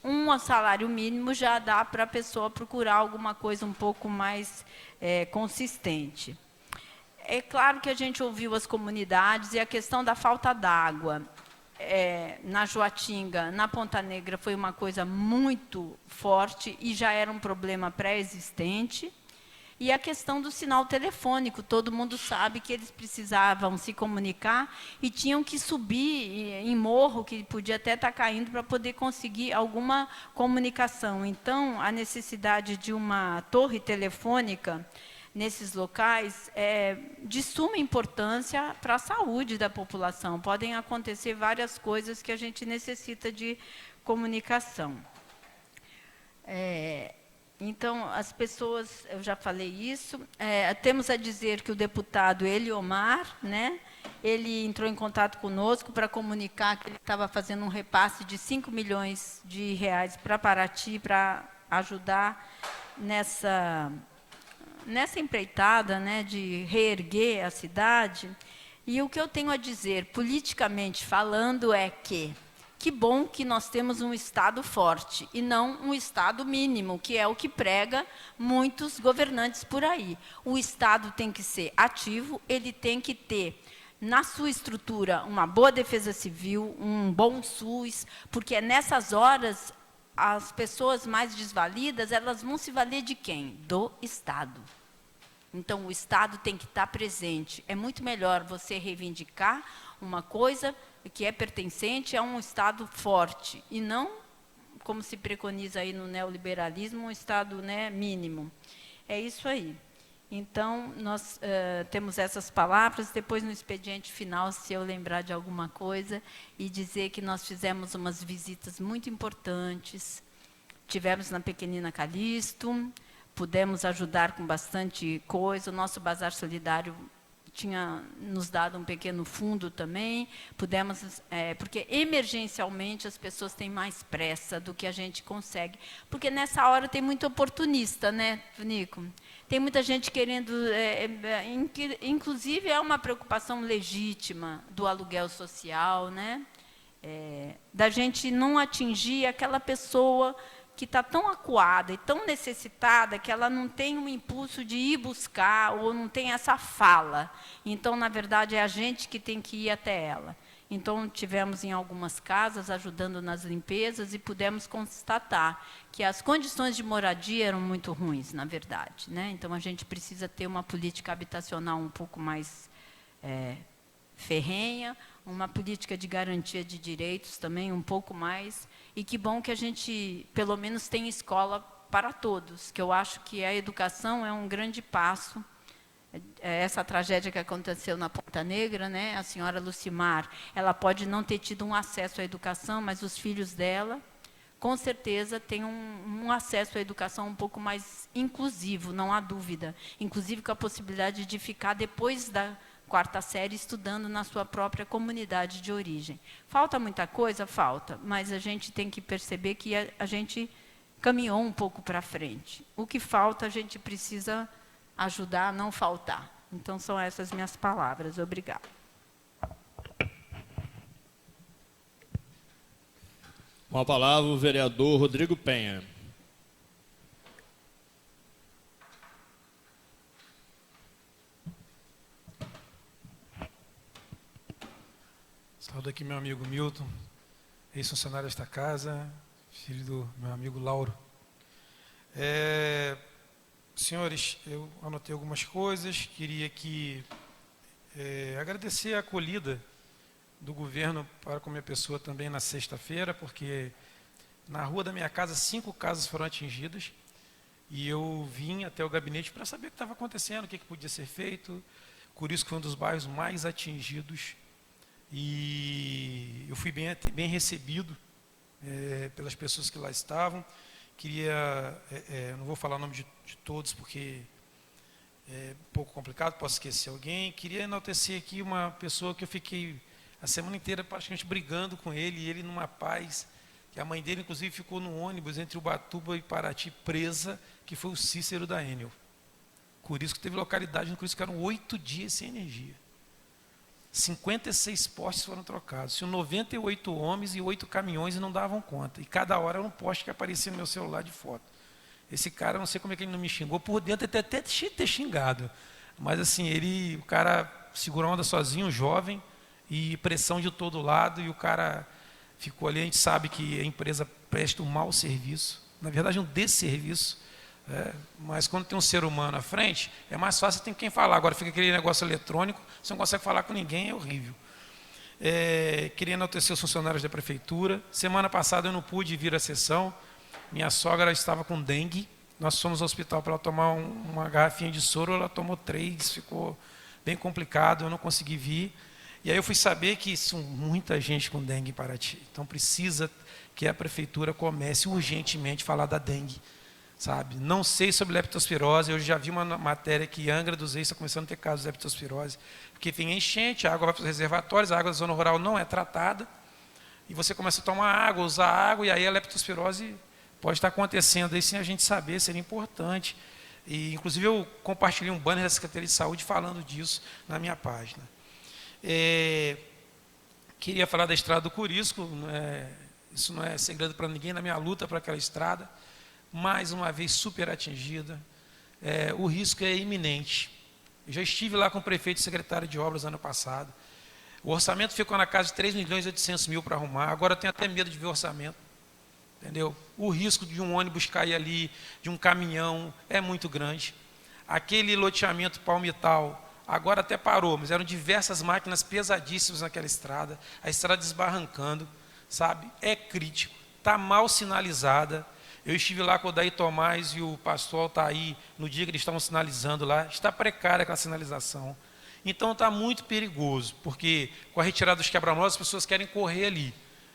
um salário mínimo já dá para a pessoa procurar alguma coisa um pouco mais consistente. É claro que a gente ouviu as comunidades e a questão da falta d'água. Na Joatinga, na Ponta Negra, foi uma coisa muito forte e já era um problema pré-existente. E a questão do sinal telefônico, todo mundo sabe que eles precisavam se comunicar e tinham que subir em morro, que podia até estar caindo, para poder conseguir alguma comunicação. Então, a necessidade de uma torre telefônica nesses locais é de suma importância para a saúde da população. Podem acontecer várias coisas que a gente necessita de comunicação. Então, as pessoas, eu já falei isso, temos a dizer que o deputado Eliomar, né, ele entrou em contato conosco para comunicar que ele estava fazendo um repasse de 5 milhões de reais para Paraty, para ajudar nessa empreitada, né, de reerguer a cidade. E o que eu tenho a dizer, politicamente falando, é que bom que nós temos um Estado forte e não um Estado mínimo, que é o que prega muitos governantes por aí. O Estado tem que ser ativo, ele tem que ter, na sua estrutura, uma boa defesa civil, um bom SUS, porque é nessas horas as pessoas mais desvalidas, elas vão se valer de quem? Do Estado. Então, o Estado tem que estar presente. É muito melhor você reivindicar uma coisa que é pertencente a um Estado forte, e não, como se preconiza aí no neoliberalismo, um Estado, né, mínimo. É isso aí. Então, nós temos essas palavras, depois no expediente final, se eu lembrar de alguma coisa, e dizer que nós fizemos umas visitas muito importantes, tivemos na Pequenina Calixto, pudemos ajudar com bastante coisa, o nosso Bazar Solidário tinha nos dado um pequeno fundo também, pudemos, porque emergencialmente as pessoas têm mais pressa do que a gente consegue, porque nessa hora tem muito oportunista, né, Nico? Tem muita gente querendo, inclusive é uma preocupação legítima do aluguel social, né? Da gente não atingir aquela pessoa que está tão acuada e tão necessitada que ela não tem um impulso de ir buscar ou não tem essa fala. Então, na verdade, é a gente que tem que ir até ela. Então, tivemos em algumas casas ajudando nas limpezas e pudemos constatar que as condições de moradia eram muito ruins, na verdade, né? Então, a gente precisa ter uma política habitacional um pouco mais ferrenha, uma política de garantia de direitos também um pouco mais, e que bom que a gente, pelo menos, tem escola para todos, que eu acho que a educação é um grande passo. Essa tragédia que aconteceu na Ponta Negra, né, a senhora Lucimar, ela pode não ter tido um acesso à educação, mas os filhos dela, com certeza, têm um acesso à educação um pouco mais inclusivo, não há dúvida. Inclusive com a possibilidade de ficar depois da 4ª série estudando na sua própria comunidade de origem. Falta muita coisa? Falta, mas a gente tem que perceber que a gente caminhou um pouco para frente. O que falta, a gente precisa ajudar a não faltar. Então, são essas minhas palavras. Obrigada. Com a palavra, o vereador Rodrigo Penha. Saúdo aqui meu amigo Milton, ex-funcionário desta casa, filho do meu amigo Lauro. Senhores, eu anotei algumas coisas, queria agradecer a acolhida do governo para com a minha pessoa também na sexta-feira, porque na rua da minha casa 5 casas foram atingidas, e eu vim até o gabinete para saber o que estava acontecendo, o que podia ser feito. Curisco foi um dos bairros mais atingidos, e eu fui bem recebido pelas pessoas que lá estavam. Queria, não vou falar o nome de todos, porque é um pouco complicado, posso esquecer alguém. Queria enaltecer aqui uma pessoa que eu fiquei a semana inteira praticamente brigando com ele, e ele numa paz, que a mãe dele, inclusive, ficou no ônibus entre Ubatuba e Paraty presa, que foi o Cícero da Enel. Curisco teve localidade, no Curisco, que eram 8 dias sem energia. 56 postes foram trocados. Tinham 98 homens e 8 caminhões e não davam conta. E cada hora era um poste que aparecia no meu celular de foto. Esse cara, não sei como é que ele não me xingou. Por dentro até ter xingado. Mas assim, o cara segurou a onda sozinho, jovem, e pressão de todo lado. E o cara ficou ali. A gente sabe que a empresa presta um mau serviço. Na verdade, um desserviço. Mas quando tem um ser humano à frente, é mais fácil, tem quem falar. Agora fica aquele negócio eletrônico, você não consegue falar com ninguém, é horrível. Queria enaltecer os funcionários da prefeitura. Semana passada eu não pude vir à sessão, minha sogra estava com dengue, nós fomos ao hospital para ela tomar uma garrafinha de soro, ela tomou 3, ficou bem complicado, eu não consegui vir. E aí eu fui saber que são muita gente com dengue em Paraty, então precisa que a prefeitura comece urgentemente a falar da dengue. Sabe? Não sei sobre leptospirose, eu já vi uma matéria que Angra dos Reis está começando a ter casos de leptospirose, porque tem enchente, a água vai para os reservatórios, a água da zona rural não é tratada, e você começa a tomar água, usar água, e aí a leptospirose pode estar acontecendo, aí sem a gente saber, seria importante. E, inclusive, eu compartilhei um banner da Secretaria de Saúde falando disso na minha página. Queria falar da Estrada do Curisco, isso não é segredo para ninguém, na minha luta para aquela estrada, mais uma vez super atingida, o risco é iminente. Eu já estive lá com o prefeito e secretário de obras ano passado, o orçamento ficou na casa de 3.800.000 para arrumar, agora eu tenho até medo de ver o orçamento, entendeu? O risco de um ônibus cair ali, de um caminhão, é muito grande. Aquele loteamento Palmital, agora até parou, mas eram diversas máquinas pesadíssimas naquela estrada, a estrada desbarrancando, sabe? É crítico, está mal sinalizada. Eu estive lá com o Daí Tomás e o pastor Altair, no dia que eles estavam sinalizando lá, está precária aquela sinalização. Então está muito perigoso, porque com a retirada dos quebra-molas, as pessoas querem correr ali,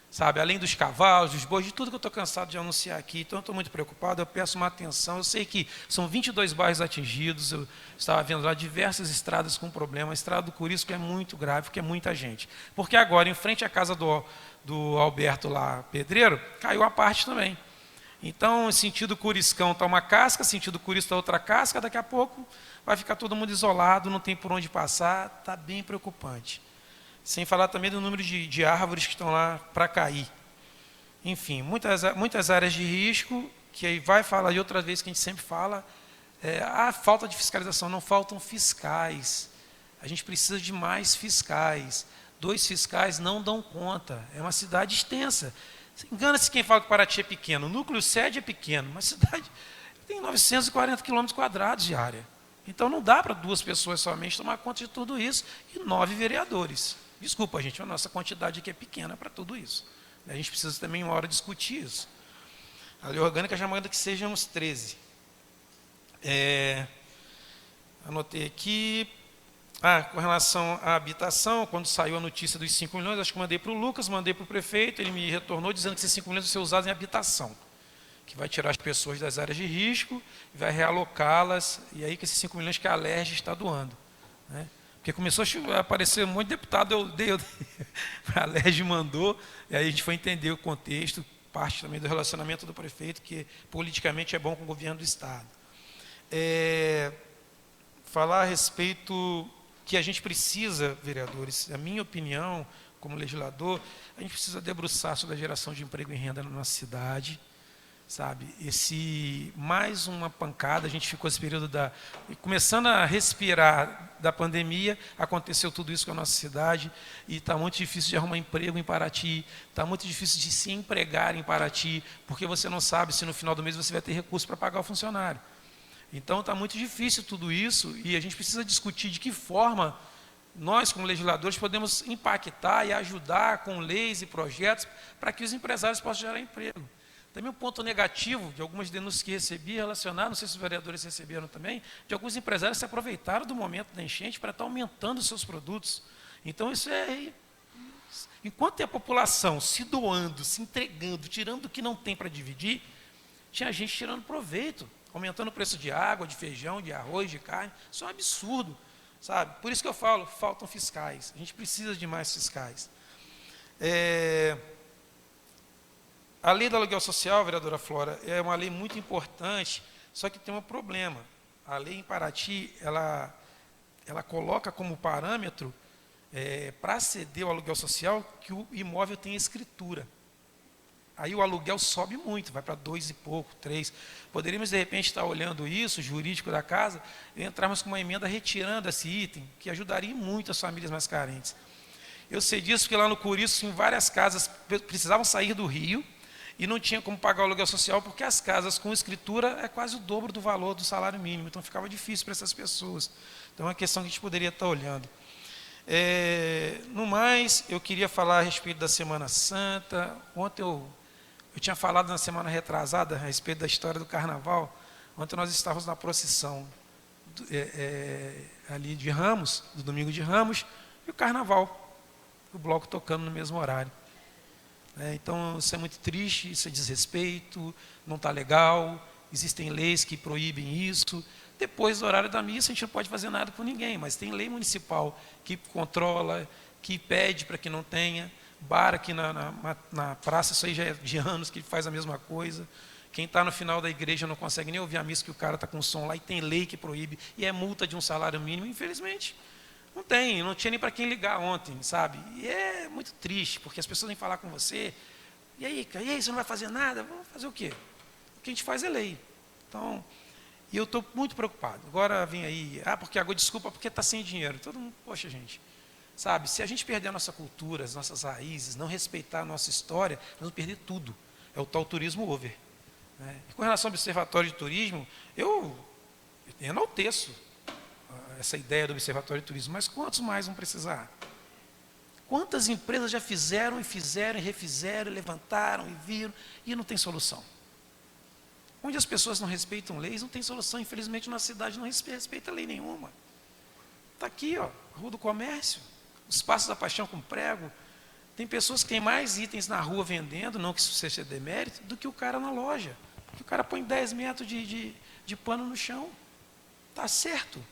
sabe? Além dos cavalos, dos bois, de tudo que eu estou cansado de anunciar aqui. Então eu estou muito preocupado, eu peço uma atenção. Eu sei que são 22 bairros atingidos, eu estava vendo lá diversas estradas com problema. A Estrada do Curisco é muito grave, porque é muita gente. Porque agora, em frente à casa do Alberto lá, pedreiro, caiu a parte também. Então, sentido Curiscão está uma casca, sentido Curisco está outra casca, daqui a pouco vai ficar todo mundo isolado, não tem por onde passar, está bem preocupante. Sem falar também do número de árvores que estão lá para cair. Enfim, muitas áreas de risco, que aí vai falar de outra vez que a gente sempre fala, a falta de fiscalização, não faltam fiscais. A gente precisa de mais fiscais. 2 fiscais não dão conta, é uma cidade extensa. Engana-se quem fala que Paraty é pequeno. O núcleo sede é pequeno, mas a cidade tem 940 km² de área. Então não dá para 2 pessoas somente tomar conta de tudo isso e 9 vereadores. Desculpa, gente, a nossa quantidade aqui é pequena para tudo isso. A gente precisa também uma hora discutir isso. A lei orgânica já manda que sejamos 13. Anotei aqui. Com relação à habitação, quando saiu a notícia dos 5 milhões, acho que mandei para o Lucas, mandei para o prefeito, ele me retornou dizendo que esses 5 milhões vão ser usados em habitação, que vai tirar as pessoas das áreas de risco, vai realocá-las, e aí que esses 5 milhões que a Alerj está doando. Né? Porque começou a aparecer um monte de deputado, eu dei a Alerj mandou, e aí a gente foi entender o contexto, parte também do relacionamento do prefeito, que politicamente é bom com o governo do Estado. Falar a respeito que a gente precisa, vereadores, a minha opinião, como legislador, a gente precisa debruçar sobre a geração de emprego e renda na nossa cidade, sabe? Mais uma pancada, a gente ficou esse período começando a respirar da pandemia, aconteceu tudo isso com a nossa cidade, e está muito difícil de arrumar emprego em Paraty, está muito difícil de se empregar em Paraty, porque você não sabe se no final do mês você vai ter recurso para pagar o funcionário. Então está muito difícil tudo isso e a gente precisa discutir de que forma nós, como legisladores, podemos impactar e ajudar com leis e projetos para que os empresários possam gerar emprego. Também um ponto negativo de algumas denúncias que recebi relacionado, não sei se os vereadores receberam também, de alguns empresários se aproveitaram do momento da enchente para estar aumentando os seus produtos. Então isso enquanto tem a população se doando, se entregando, tirando o que não tem para dividir, tinha gente tirando proveito, aumentando o preço de água, de feijão, de arroz, de carne. Isso é um absurdo, sabe? Por isso que eu falo, faltam fiscais. A gente precisa de mais fiscais. A lei do aluguel social, vereadora Flora, é uma lei muito importante, só que tem um problema. A lei em Paraty, ela coloca como parâmetro para aceder ao aluguel social, que o imóvel tenha escritura. Aí o aluguel sobe muito, vai para 2 e pouco, 3. Poderíamos, de repente, estar olhando isso, o jurídico da casa, e entrarmos com uma emenda retirando esse item, que ajudaria muito as famílias mais carentes. Eu sei disso porque lá no Curiço, em várias casas, precisavam sair do Rio, e não tinha como pagar o aluguel social, porque as casas com escritura é quase o dobro do valor do salário mínimo, então ficava difícil para essas pessoas. Então é uma questão que a gente poderia estar olhando. No mais, eu queria falar a respeito da Semana Santa. Ontem eu tinha falado na semana retrasada a respeito da história do Carnaval. Ontem nós estávamos na procissão ali de Ramos, do domingo de Ramos, e o Carnaval, o bloco tocando no mesmo horário. Então, isso é muito triste, isso é desrespeito, não está legal, existem leis que proíbem isso. Depois do horário da missa, a gente não pode fazer nada com ninguém, mas tem lei municipal que controla, que pede para que não tenha. Bar aqui na praça, isso aí já é de anos que faz a mesma coisa. Quem está no final da igreja não consegue nem ouvir a missa, que o cara está com o som lá, e tem lei que proíbe, e é multa de um salário mínimo. Infelizmente, não tinha nem para quem ligar ontem, sabe? E é muito triste, porque as pessoas vêm falar com você, e aí, você não vai fazer nada? Vamos fazer o quê? O que a gente faz é lei. Então, e eu estou muito preocupado. Agora vem aí, porque agora desculpa, porque está sem dinheiro. Todo mundo, poxa, gente, sabe, se a gente perder a nossa cultura, as nossas raízes, não respeitar a nossa história, nós vamos perder tudo. É o tal turismo over. E com relação ao Observatório de Turismo, eu enalteço essa ideia do Observatório de Turismo, mas quantos mais vão precisar? Quantas empresas já fizeram, e refizeram, e levantaram, e viram, e não tem solução? Onde as pessoas não respeitam leis, não tem solução. Infelizmente, nossa cidade não respeita lei nenhuma. Está aqui, Rua do Comércio, os Passos da Paixão com prego. Tem pessoas que têm mais itens na rua vendendo, não que isso seja demérito, do que o cara na loja. Porque o cara põe 10 metros de pano no chão. Está certo.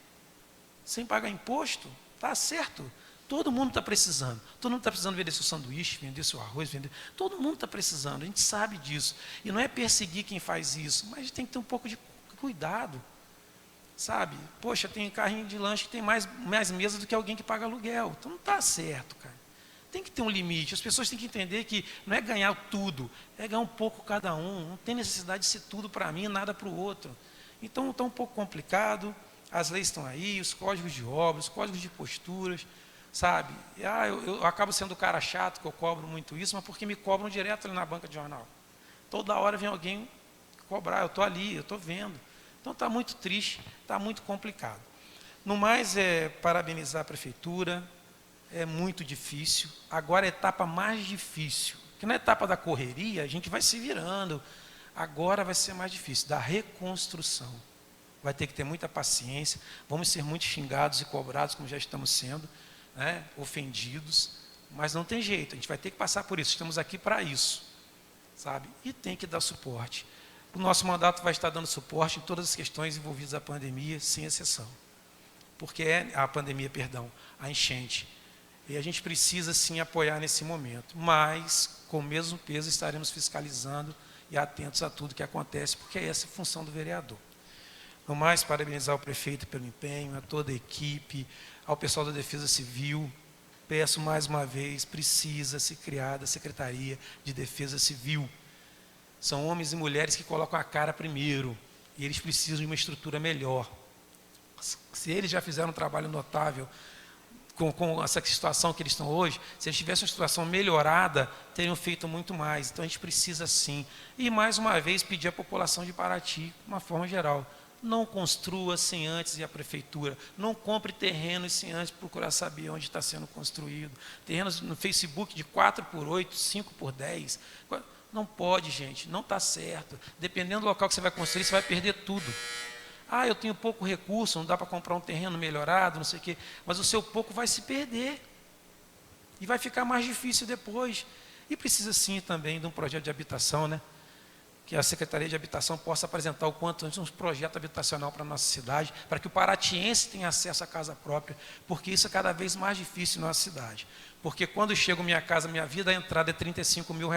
Sem pagar imposto, está certo. Todo mundo está precisando. Todo mundo está precisando vender seu sanduíche, vender seu arroz, todo mundo está precisando, a gente sabe disso. E não é perseguir quem faz isso, mas a gente tem que ter um pouco de cuidado. Sabe? Poxa, tem carrinho de lanche que tem mais mesas do que alguém que paga aluguel. Então não está certo, cara. Tem que ter um limite. As pessoas têm que entender que não é ganhar tudo, é ganhar um pouco cada um. Não tem necessidade de ser tudo para mim e nada para o outro. Então está um pouco complicado. As leis estão aí, os códigos de obras, os códigos de posturas, sabe? Eu acabo sendo o cara chato, que eu cobro muito isso, mas porque me cobram direto ali na banca de jornal. Toda hora vem alguém cobrar, eu estou ali, eu estou vendo. Então está muito triste, está muito complicado. No mais, parabenizar a prefeitura, é muito difícil. Agora a etapa mais difícil, que na etapa da correria a gente vai se virando, agora vai ser mais difícil, da reconstrução. Vai ter que ter muita paciência, vamos ser muito xingados e cobrados, como já estamos sendo, ofendidos, mas não tem jeito, a gente vai ter que passar por isso, estamos aqui para isso, sabe? E tem que dar suporte. O nosso mandato vai estar dando suporte em todas as questões envolvidas à pandemia, sem exceção. Porque a enchente. E a gente precisa sim apoiar nesse momento, mas com o mesmo peso estaremos fiscalizando e atentos a tudo que acontece, porque é essa a função do vereador. No mais, parabenizar o prefeito pelo empenho, a toda a equipe, ao pessoal da Defesa Civil. Peço mais uma vez, precisa ser criada a Secretaria de Defesa Civil. São homens e mulheres que colocam a cara primeiro, e eles precisam de uma estrutura melhor. Se eles já fizeram um trabalho notável com essa situação que eles estão hoje, se eles tivessem uma situação melhorada, teriam feito muito mais. Então a gente precisa sim. E mais uma vez pedir à população de Paraty, de uma forma geral, não construa sem antes ir à prefeitura, não compre terrenos sem antes procurar saber onde está sendo construído. Terrenos no Facebook de 4x8, 5x10, não pode, gente, não está certo. Dependendo do local que você vai construir, você vai perder tudo. Eu tenho pouco recurso, não dá para comprar um terreno melhorado, não sei o quê, mas o seu pouco vai se perder e vai ficar mais difícil depois. E precisa sim também de um projeto de habitação, que a Secretaria de Habitação possa apresentar o quanto antes um projeto habitacional para a nossa cidade, para que o paratiense tenha acesso à casa própria, porque isso é cada vez mais difícil na nossa cidade. Porque quando chego Minha Casa Minha Vida, a entrada é R$35 mil.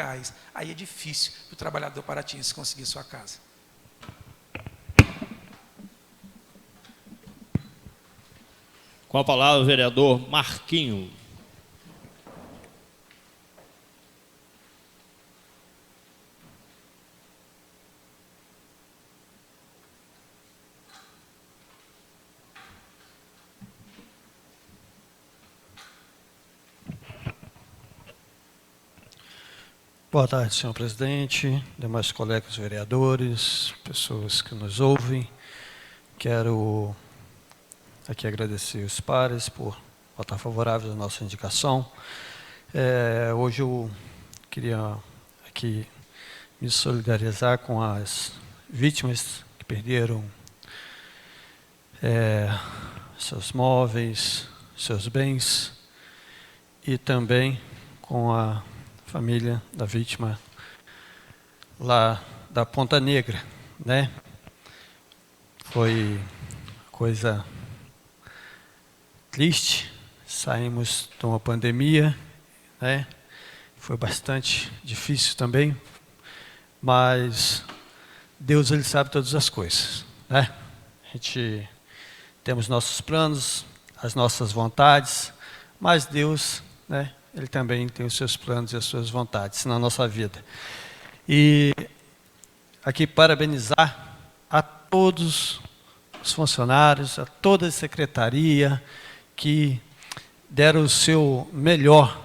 Aí é difícil para o trabalhador paratiense conseguir sua casa. Com a palavra o vereador Marquinho. Boa tarde, senhor presidente, demais colegas vereadores, pessoas que nos ouvem. Quero aqui agradecer os pares por votar favorável à nossa indicação. Hoje eu queria aqui me solidarizar com as vítimas que perderam seus móveis, seus bens, e também com a família da vítima lá da Ponta Negra, né? Foi coisa triste, saímos de uma pandemia, né? Foi bastante difícil também, mas Deus, Ele sabe todas as coisas, né? A gente temos nossos planos, as nossas vontades, mas Deus, né? Ele também tem os seus planos e as suas vontades na nossa vida. E aqui parabenizar a todos os funcionários, a toda a secretaria que deram o seu melhor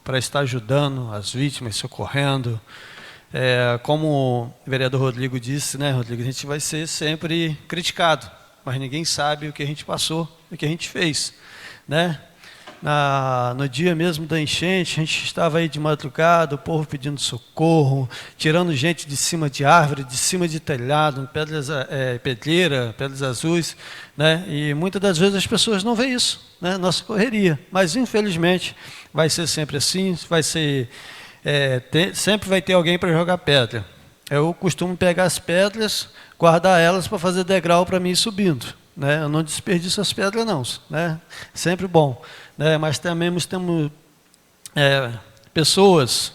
para estar ajudando as vítimas, socorrendo. Como o vereador Rodrigo disse, né, Rodrigo, a gente vai ser sempre criticado, mas ninguém sabe o que a gente passou, o que a gente fez, né? No dia mesmo da enchente, a gente estava aí de madrugada, o povo pedindo socorro, tirando gente de cima de árvore, de cima de telhado, pedreira, pedras azuis, né? E muitas das vezes as pessoas não veem isso, né? Nossa correria, mas infelizmente vai ser sempre assim, vai ser, sempre vai ter alguém para jogar pedra. Eu costumo pegar as pedras, guardar elas para fazer degrau para mim ir subindo, né? Eu não desperdiço as pedras não, né? Sempre bom. Mas também temos pessoas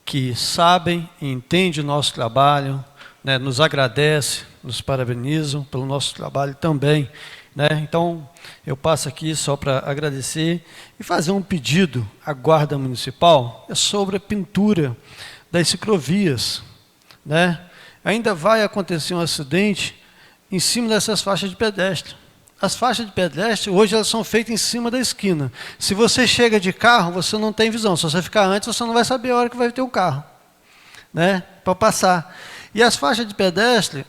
que sabem e entendem o nosso trabalho, né, nos agradecem, nos parabenizam pelo nosso trabalho também, né? Então, eu passo aqui só para agradecer e fazer um pedido à Guarda Municipal sobre a pintura das ciclovias, né? Ainda vai acontecer um acidente em cima dessas faixas de pedestre. As faixas de pedestre, hoje, elas são feitas em cima da esquina. Se você chega de carro, você não tem visão. Se você ficar antes, você não vai saber a hora que vai ter o carro, né, para passar. E as faixas de pedestre,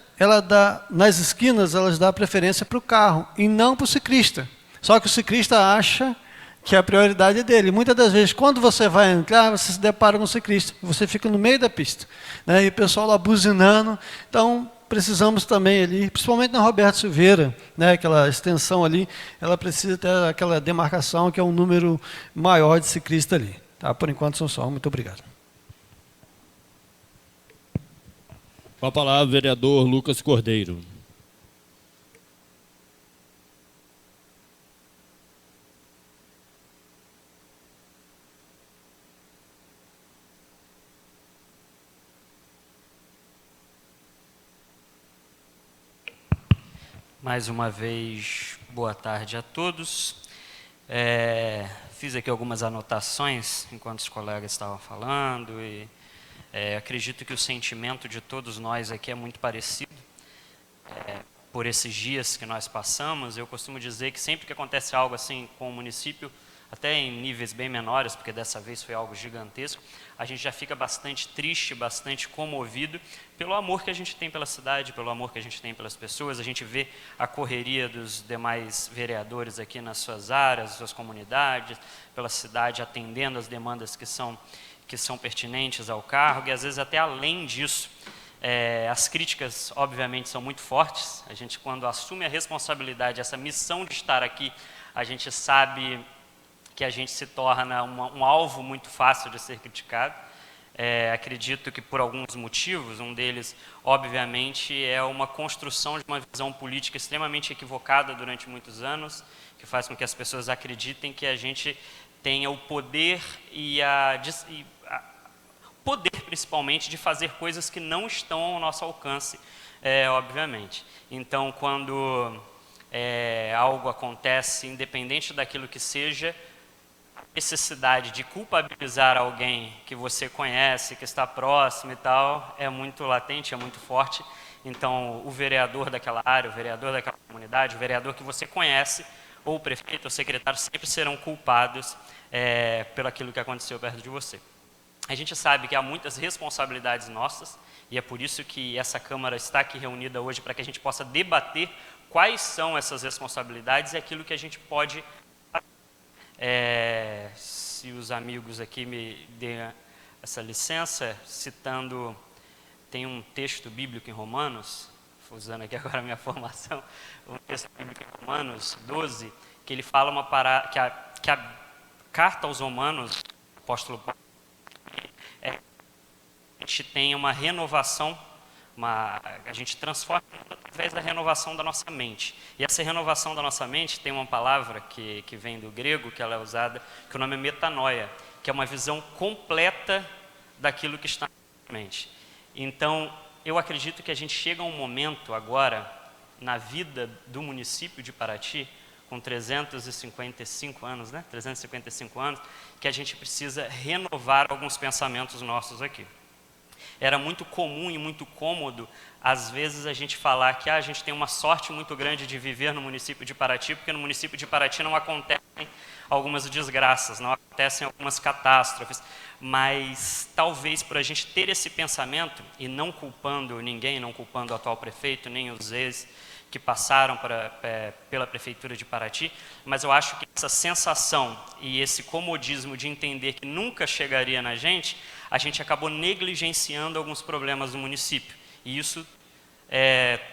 nas esquinas, elas dão preferência para o carro e não para o ciclista. Só que o ciclista acha que a prioridade é dele. Muitas das vezes, quando você vai entrar, você se depara com o ciclista. Você fica no meio da pista, né, e o pessoal lá buzinando. Então, precisamos também ali, principalmente na Roberto Silveira, né, aquela extensão ali, ela precisa ter aquela demarcação, que é um número maior de ciclistas ali. Tá? Por enquanto são só. Muito obrigado. Com a palavra, vereador Lucas Cordeiro. Mais uma vez, boa tarde a todos. Fiz aqui algumas anotações enquanto os colegas estavam falando e acredito que o sentimento de todos nós aqui é muito parecido. Por esses dias que nós passamos, eu costumo dizer que sempre que acontece algo assim com o município, até em níveis bem menores, porque dessa vez foi algo gigantesco, a gente já fica bastante triste, bastante comovido pelo amor que a gente tem pela cidade, pelo amor que a gente tem pelas pessoas. A gente vê a correria dos demais vereadores aqui nas suas áreas, suas comunidades, pela cidade, atendendo as demandas que são pertinentes ao cargo, e às vezes até além disso. As críticas, obviamente, são muito fortes. A gente, quando assume a responsabilidade, essa missão de estar aqui, a gente sabe que a gente se torna um alvo muito fácil de ser criticado. Acredito que por alguns motivos, um deles, obviamente, é uma construção de uma visão política extremamente equivocada durante muitos anos, que faz com que as pessoas acreditem que a gente tenha o poder poder, principalmente, de fazer coisas que não estão ao nosso alcance, obviamente. Então, quando algo acontece, independente daquilo que seja, necessidade de culpabilizar alguém que você conhece, que está próximo e tal, é muito latente, é muito forte. Então, o vereador daquela área, o vereador daquela comunidade, o vereador que você conhece, ou o prefeito, ou o secretário, sempre serão culpados pelo aquilo que aconteceu perto de você. A gente sabe que há muitas responsabilidades nossas, e é por isso que essa Câmara está aqui reunida hoje, para que a gente possa debater quais são essas responsabilidades e aquilo que a gente pode fazer. Se os amigos aqui me deem essa licença, citando, tem um texto bíblico em Romanos, usando aqui agora a minha formação, um texto bíblico em Romanos 12, que ele fala que a carta aos Romanos, o apóstolo Paulo, a gente tem uma renovação, a gente transforma através da renovação da nossa mente. E essa renovação da nossa mente tem uma palavra que vem do grego, que ela é usada, que o nome é metanoia, que é uma visão completa daquilo que está na nossa mente. Então, eu acredito que a gente chega a um momento agora, na vida do município de Paraty, com 355 anos, né? 355 anos, que a gente precisa renovar alguns pensamentos nossos aqui. Era muito comum e muito cômodo, às vezes, a gente falar que a gente tem uma sorte muito grande de viver no município de Paraty, porque no município de Paraty não acontecem algumas desgraças, não acontecem algumas catástrofes, mas talvez por a gente ter esse pensamento, e não culpando ninguém, não culpando o atual prefeito, nem os ex que passaram pela prefeitura de Paraty, mas eu acho que essa sensação e esse comodismo de entender que nunca chegaria na gente, a gente acabou negligenciando alguns problemas do município. E isso,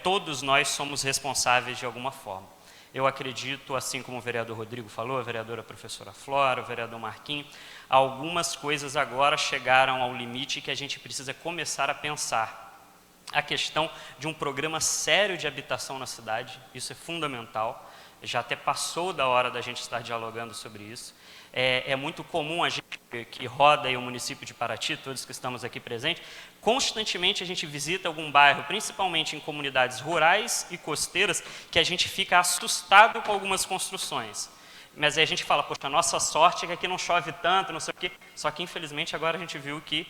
todos nós somos responsáveis de alguma forma. Eu acredito, assim como o vereador Rodrigo falou, a vereadora professora Flora, o vereador Marquinhos, algumas coisas agora chegaram ao limite que a gente precisa começar a pensar. A questão de um programa sério de habitação na cidade, isso é fundamental, já até passou da hora da gente estar dialogando sobre isso. É muito comum a gente que roda aí o município de Paraty, todos que estamos aqui presentes, constantemente a gente visita algum bairro, principalmente em comunidades rurais e costeiras, que a gente fica assustado com algumas construções. Mas aí a gente fala, poxa, a nossa sorte é que aqui não chove tanto, não sei o quê, só que infelizmente agora a gente viu que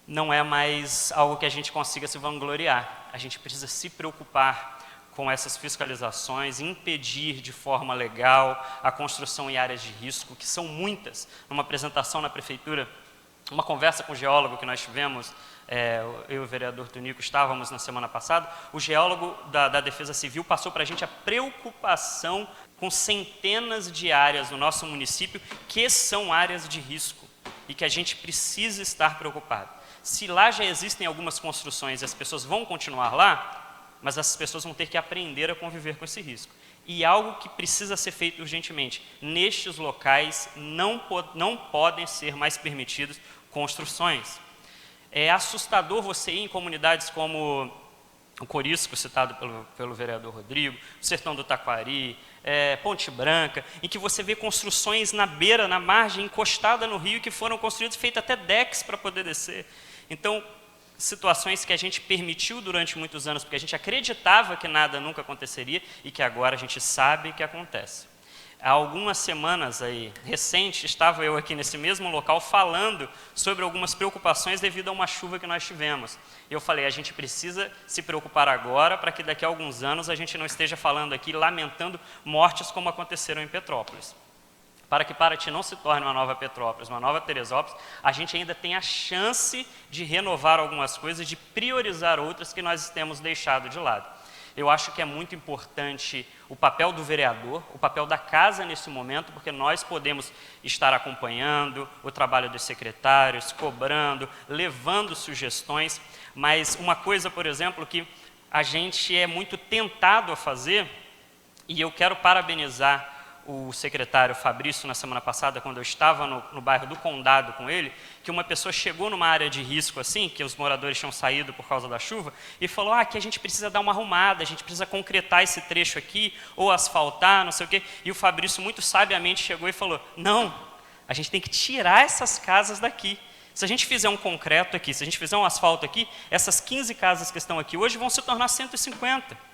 não é mais algo que a gente consiga se vangloriar. A gente precisa se preocupar com essas fiscalizações, impedir de forma legal a construção em áreas de risco, que são muitas. Numa apresentação na prefeitura, uma conversa com o geólogo que nós tivemos, eu e o vereador Tunico estávamos na semana passada, o geólogo da Defesa Civil passou para a gente a preocupação com centenas de áreas no nosso município que são áreas de risco e que a gente precisa estar preocupado. Se lá já existem algumas construções e as pessoas vão continuar lá, mas as pessoas vão ter que aprender a conviver com esse risco. E algo que precisa ser feito urgentemente, nestes locais não podem ser mais permitidos construções. É assustador você ir em comunidades como o Corisco, citado pelo vereador Rodrigo, o Sertão do Taquari, Ponte Branca, em que você vê construções na beira, na margem, encostada no rio, que foram construídas, feitas até decks para poder descer. Então, situações que a gente permitiu durante muitos anos, porque a gente acreditava que nada nunca aconteceria e que agora a gente sabe que acontece. Há algumas semanas aí, recente, estava eu aqui nesse mesmo local falando sobre algumas preocupações devido a uma chuva que nós tivemos. Eu falei, a gente precisa se preocupar agora para que daqui a alguns anos a gente não esteja falando aqui, lamentando mortes como aconteceram em Petrópolis. Para que Paraty não se torne uma nova Petrópolis, uma nova Teresópolis, a gente ainda tem a chance de renovar algumas coisas, de priorizar outras que nós temos deixado de lado. Eu acho que é muito importante o papel do vereador, o papel da casa nesse momento, porque nós podemos estar acompanhando o trabalho dos secretários, cobrando, levando sugestões, mas uma coisa, por exemplo, que a gente é muito tentado a fazer, e eu quero parabenizar o secretário Fabrício na semana passada, quando eu estava no bairro do Condado com ele, que uma pessoa chegou numa área de risco assim, que os moradores tinham saído por causa da chuva, e falou, aqui a gente precisa dar uma arrumada, a gente precisa concretar esse trecho aqui, ou asfaltar, não sei o quê. E o Fabrício muito sabiamente chegou e falou, não, a gente tem que tirar essas casas daqui. Se a gente fizer um concreto aqui, se a gente fizer um asfalto aqui, essas 15 casas que estão aqui hoje vão se tornar 150.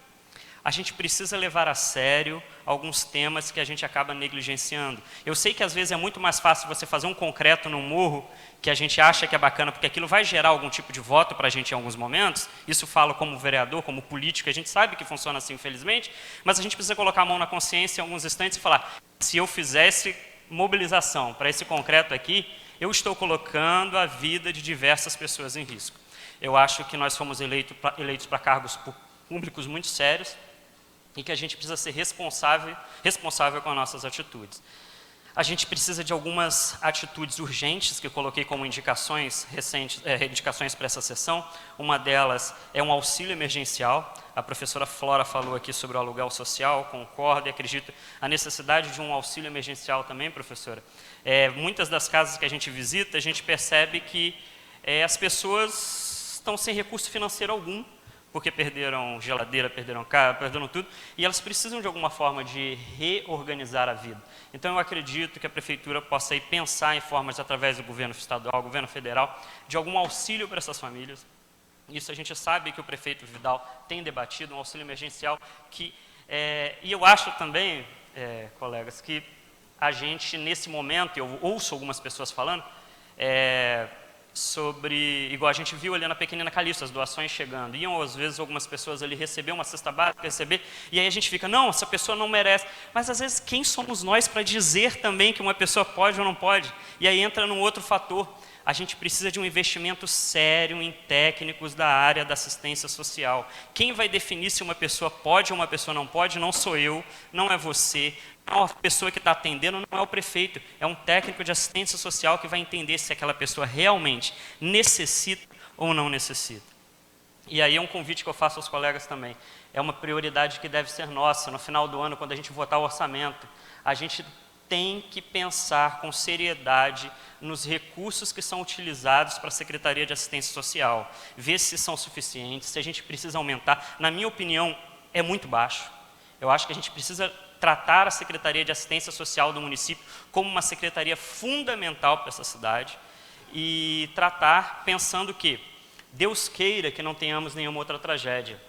A gente precisa levar a sério alguns temas que a gente acaba negligenciando. Eu sei que às vezes é muito mais fácil você fazer um concreto num morro que a gente acha que é bacana, porque aquilo vai gerar algum tipo de voto para a gente em alguns momentos. Isso falo como vereador, como político, a gente sabe que funciona assim, infelizmente, mas a gente precisa colocar a mão na consciência em alguns instantes e falar, se eu fizesse mobilização para esse concreto aqui, eu estou colocando a vida de diversas pessoas em risco. Eu acho que nós fomos eleitos para cargos públicos muito sérios e que a gente precisa ser responsável com as nossas atitudes. A gente precisa de algumas atitudes urgentes que eu coloquei como indicações recentes, indicações para essa sessão. Uma delas é um auxílio emergencial. A professora Flora falou aqui sobre o aluguel social, concordo e acredito a necessidade de um auxílio emergencial também, professora. Muitas das casas que a gente visita, a gente percebe que as pessoas estão sem recurso financeiro algum, porque perderam geladeira, perderam carro, perderam tudo, e elas precisam de alguma forma de reorganizar a vida. Então eu acredito que a prefeitura possa aí pensar em formas, através do governo estadual, governo federal, de algum auxílio para essas famílias. Isso a gente sabe que o prefeito Vidal tem debatido, um auxílio emergencial, e eu acho também, colegas, que a gente, nesse momento, eu ouço algumas pessoas falando, sobre, igual a gente viu ali na Pequenina Calixto, as doações chegando, iam às vezes algumas pessoas ali receber uma cesta básica, e aí a gente fica, não, essa pessoa não merece, mas às vezes quem somos nós para dizer também que uma pessoa pode ou não pode? E aí entra num outro fator, a gente precisa de um investimento sério em técnicos da área da assistência social. Quem vai definir se uma pessoa pode ou uma pessoa não pode, não sou eu, não é você, não, a pessoa que está atendendo não é o prefeito, é um técnico de assistência social que vai entender se aquela pessoa realmente necessita ou não necessita. E aí é um convite que eu faço aos colegas também. É uma prioridade que deve ser nossa. No final do ano, quando a gente votar o orçamento, a gente tem que pensar com seriedade nos recursos que são utilizados para a Secretaria de Assistência Social. Ver se são suficientes, se a gente precisa aumentar. Na minha opinião, é muito baixo. Eu acho que a gente precisa tratar a Secretaria de Assistência Social do município como uma secretaria fundamental para essa cidade e tratar pensando que Deus queira que não tenhamos nenhuma outra tragédia.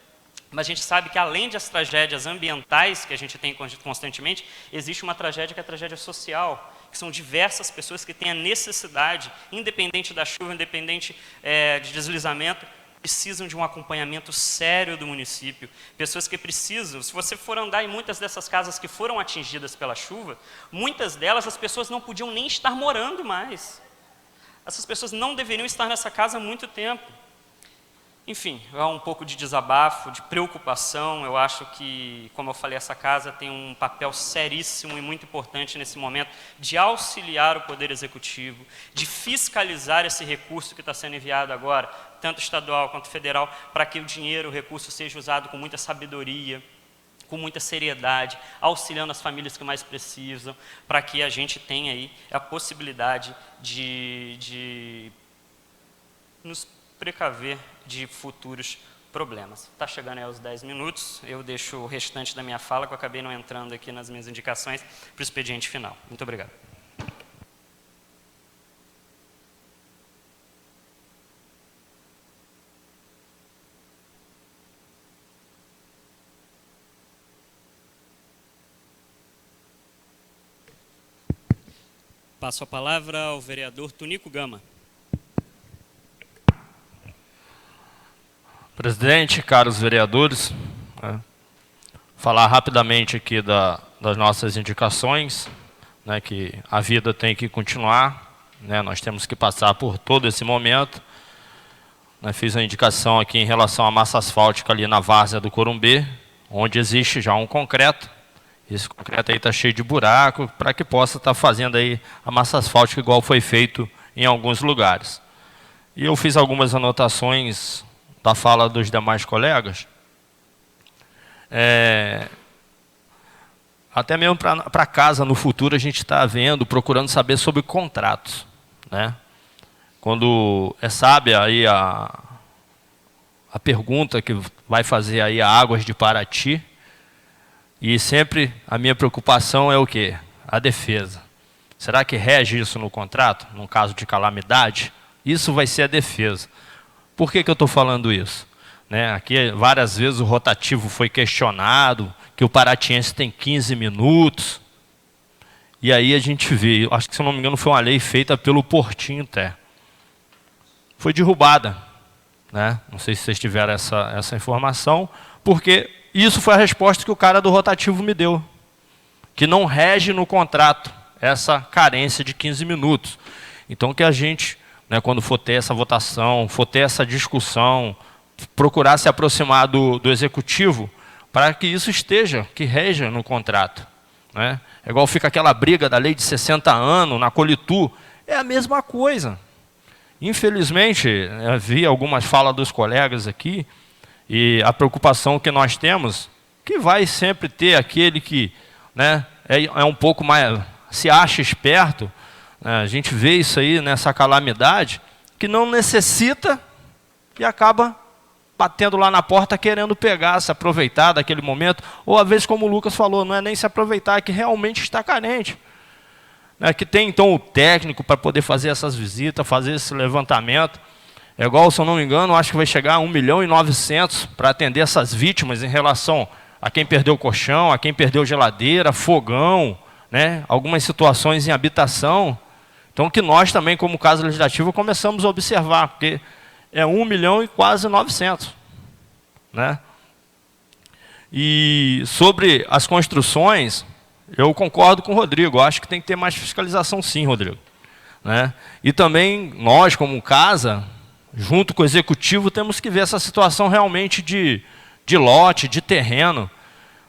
Mas a gente sabe que além das tragédias ambientais que a gente tem constantemente, existe uma tragédia que é a tragédia social, que são diversas pessoas que têm a necessidade, independente da chuva, independente de deslizamento, precisam de um acompanhamento sério do município, pessoas que precisam, se você for andar em muitas dessas casas que foram atingidas pela chuva, muitas delas as pessoas não podiam nem estar morando mais. Essas pessoas não deveriam estar nessa casa há muito tempo. Enfim, há um pouco de desabafo, de preocupação. Eu acho que, como eu falei, essa casa tem um papel seríssimo e muito importante nesse momento de auxiliar o Poder Executivo, de fiscalizar esse recurso que está sendo enviado agora, tanto estadual quanto federal, para que o dinheiro, o recurso seja usado com muita sabedoria, com muita seriedade, auxiliando as famílias que mais precisam, para que a gente tenha aí a possibilidade de nos precaver de futuros problemas. Está chegando aí aos 10 minutos, eu deixo o restante da minha fala, que eu acabei não entrando aqui nas minhas indicações, para o expediente final. Muito obrigado. Passo a palavra ao vereador Tunico Gama. Presidente, caros vereadores, falar rapidamente aqui das nossas indicações, que a vida tem que continuar, nós temos que passar por todo esse momento. Fiz a indicação aqui em relação à massa asfáltica ali na várzea do Corumbê, onde existe já um concreto. Esse concreto aí está cheio de buraco, para que possa estar fazendo aí a massa asfáltica igual foi feito em alguns lugares. E eu fiz algumas anotações da fala dos demais colegas, até mesmo para casa no futuro a gente está vendo, procurando saber sobre contratos, Quando é sábia aí a pergunta que vai fazer aí a Águas de Paraty, e sempre a minha preocupação é o quê? A defesa. Será que rege isso no contrato, num caso de calamidade? Isso vai ser a defesa. Por que eu estou falando isso? Aqui várias vezes o rotativo foi questionado, que o paratiense tem 15 minutos. E aí a gente vê, acho que se eu não me engano foi uma lei feita pelo Portinho até. Foi derrubada. Não sei se vocês tiveram essa informação, porque isso foi a resposta que o cara do rotativo me deu. Que não rege no contrato essa carência de 15 minutos. Então que a gente, né, quando for ter essa votação, for ter essa discussão, procurar se aproximar do executivo para que isso esteja, que reja no contrato. Né? É igual fica aquela briga da lei de 60 anos na Colitu, é a mesma coisa. Infelizmente, vi algumas falas dos colegas aqui, e a preocupação que nós temos, que vai sempre ter aquele que, né, é um pouco mais, se acha esperto, né, a gente vê isso aí nessa calamidade, que não necessita e acaba batendo lá na porta querendo pegar, se aproveitar daquele momento, ou às vezes, como o Lucas falou, não é nem se aproveitar, é que realmente está carente. Que tem então o técnico para poder fazer essas visitas, fazer esse levantamento. É igual, se eu não me engano, acho que vai chegar a 1.900.000 para atender essas vítimas em relação a quem perdeu colchão, a quem perdeu geladeira, fogão, né? Algumas situações em habitação. Então, que nós também, como Casa Legislativa, começamos a observar, porque é 1.900.000. Né? E sobre as construções, eu concordo com o Rodrigo, acho que tem que ter mais fiscalização sim, Rodrigo. Né? E também nós, como casa, junto com o executivo, temos que ver essa situação realmente de lote, de terreno.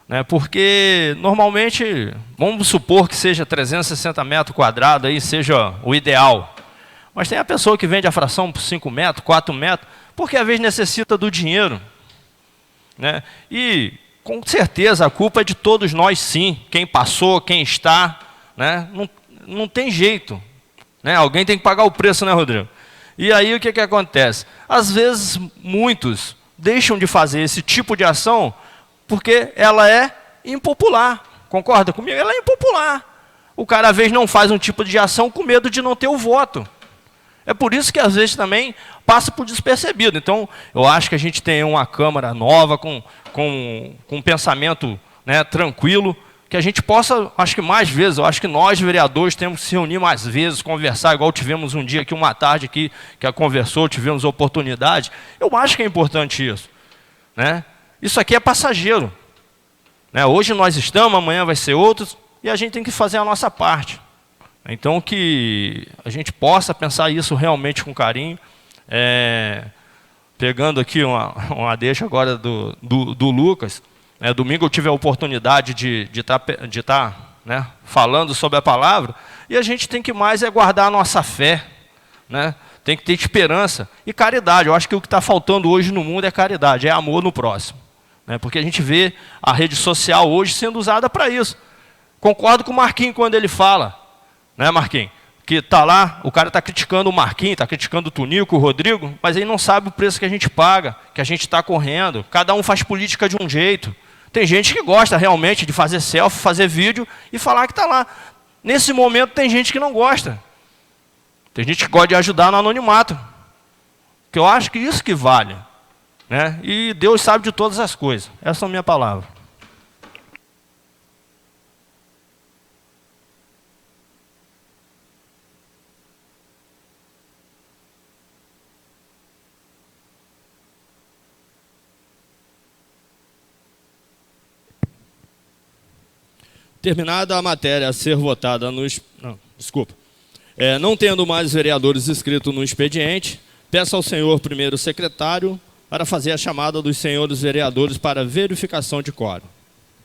Né? Porque, normalmente, vamos supor que seja 360 metros quadrados, aí seja o ideal. Mas tem a pessoa que vende a fração por 5 metros, 4 metros, porque às vezes necessita do dinheiro. Né? E, com certeza, a culpa é de todos nós, sim. Quem passou, quem está. Né? Não tem jeito. Né? Alguém tem que pagar o preço, né, Rodrigo? E aí, o que acontece? Às vezes, muitos deixam de fazer esse tipo de ação porque ela é impopular. Concorda comigo? Ela é impopular. O cara, às vezes, não faz um tipo de ação com medo de não ter o voto. É por isso que, às vezes, também passa por despercebido. Então, eu acho que a gente tem uma Câmara nova, com um pensamento, né, tranquilo, que a gente possa, acho que mais vezes, eu acho que nós, vereadores, temos que se reunir mais vezes, conversar, igual tivemos um dia aqui, uma tarde aqui, que conversou, tivemos oportunidade. Eu acho que é importante isso. Né? Isso aqui é passageiro. Né? Hoje nós estamos, amanhã vai ser outros, e a gente tem que fazer a nossa parte. Então, que a gente possa pensar isso realmente com carinho. Pegando aqui uma deixa agora do Lucas, domingo eu tive a oportunidade de estar né, falando sobre a palavra, e a gente tem que mais guardar a nossa fé, né? Tem que ter esperança e caridade. Eu acho que o que está faltando hoje no mundo é caridade, é amor no próximo. Né? Porque a gente vê a rede social hoje sendo usada para isso. Concordo com o Marquinhos quando ele fala, né, Marquinhos? Que está lá, o cara está criticando o Marquinhos, está criticando o Tunico, o Rodrigo, mas ele não sabe o preço que a gente paga, que a gente está correndo. Cada um faz política de um jeito. Tem gente que gosta realmente de fazer selfie, fazer vídeo e falar que está lá. Nesse momento tem gente que não gosta. Tem gente que gosta de ajudar no anonimato. Que eu acho que isso que vale. Né? E Deus sabe de todas as coisas. Essa é a minha palavra. Terminada a matéria a ser votada não tendo mais vereadores inscritos no expediente, peço ao senhor primeiro secretário para fazer a chamada dos senhores vereadores para verificação de quórum.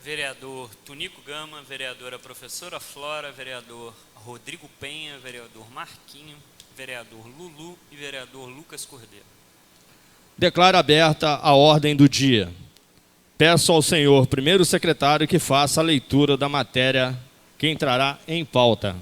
Vereador Tunico Gama, vereadora professora Flora, vereador Rodrigo Penha, vereador Marquinho, vereador Lulu e vereador Lucas Cordeiro. Declaro aberta a ordem do dia. Peço ao senhor primeiro secretário que faça a leitura da matéria que entrará em pauta.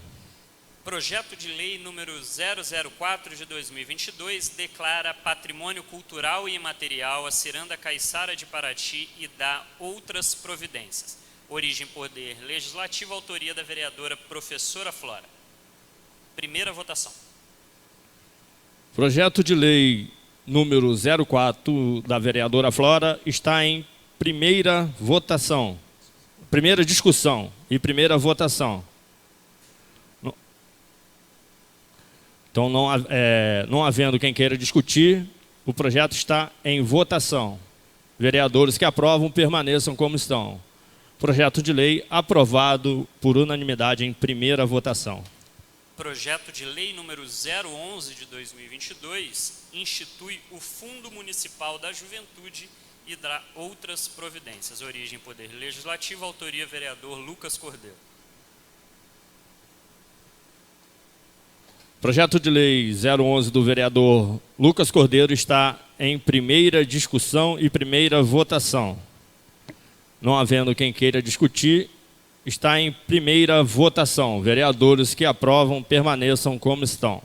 Projeto de lei número 004 de 2022 declara patrimônio cultural e imaterial a Ciranda Caiçara de Paraty e dá outras providências. Origem poder legislativo, autoria da vereadora professora Flora. Primeira votação. Projeto de lei número 04 da vereadora Flora está em primeira votação, primeira discussão e primeira votação. Então, não havendo quem queira discutir, o projeto está em votação. Vereadores que aprovam permaneçam como estão. Projeto de lei aprovado por unanimidade em primeira votação. Projeto de Lei número 011 de 2022 institui o Fundo Municipal da Juventude e dá outras providências. Origem Poder Legislativo, autoria vereador Lucas Cordeiro. Projeto de Lei 011 do vereador Lucas Cordeiro está em primeira discussão e primeira votação. Não havendo quem queira discutir, está em primeira votação. Vereadores que aprovam permaneçam como estão.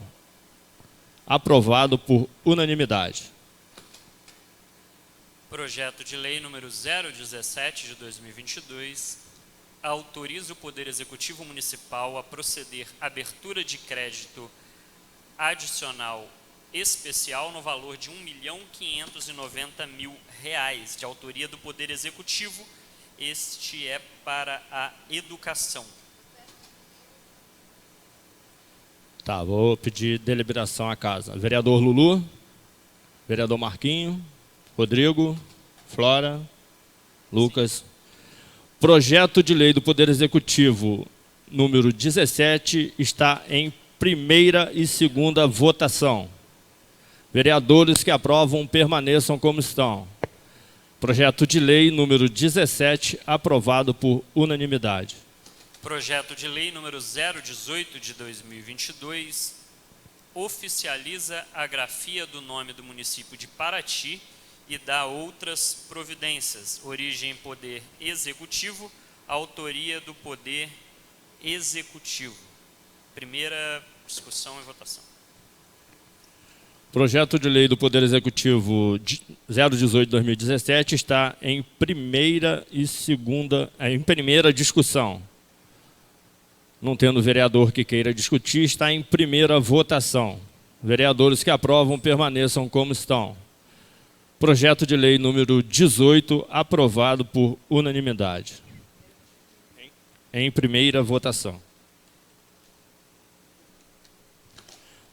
Aprovado por unanimidade. Projeto de Lei número 017 de 2022 autoriza o Poder Executivo Municipal a proceder à abertura de crédito adicional especial no valor de R$ 1.590.000, de autoria do Poder Executivo. Este é para a educação. Tá, vou pedir deliberação à casa. Vereador Lulu, vereador Marquinho, Rodrigo, Flora, Lucas. Projeto de Lei do Poder Executivo número 17 está em primeira e segunda votação. Vereadores que aprovam permaneçam como estão. Projeto de Lei número 17 aprovado por unanimidade. Projeto de Lei número 018 de 2022 oficializa a grafia do nome do município de Paraty e dá outras providências. Origem Poder Executivo, autoria do Poder Executivo. Primeira discussão e votação. Projeto de Lei do Poder Executivo 018 de 2017 está em primeira discussão. Não tendo vereador que queira discutir, está em primeira votação. Vereadores que aprovam permaneçam como estão. Projeto de Lei número 18 aprovado por unanimidade. Em primeira votação.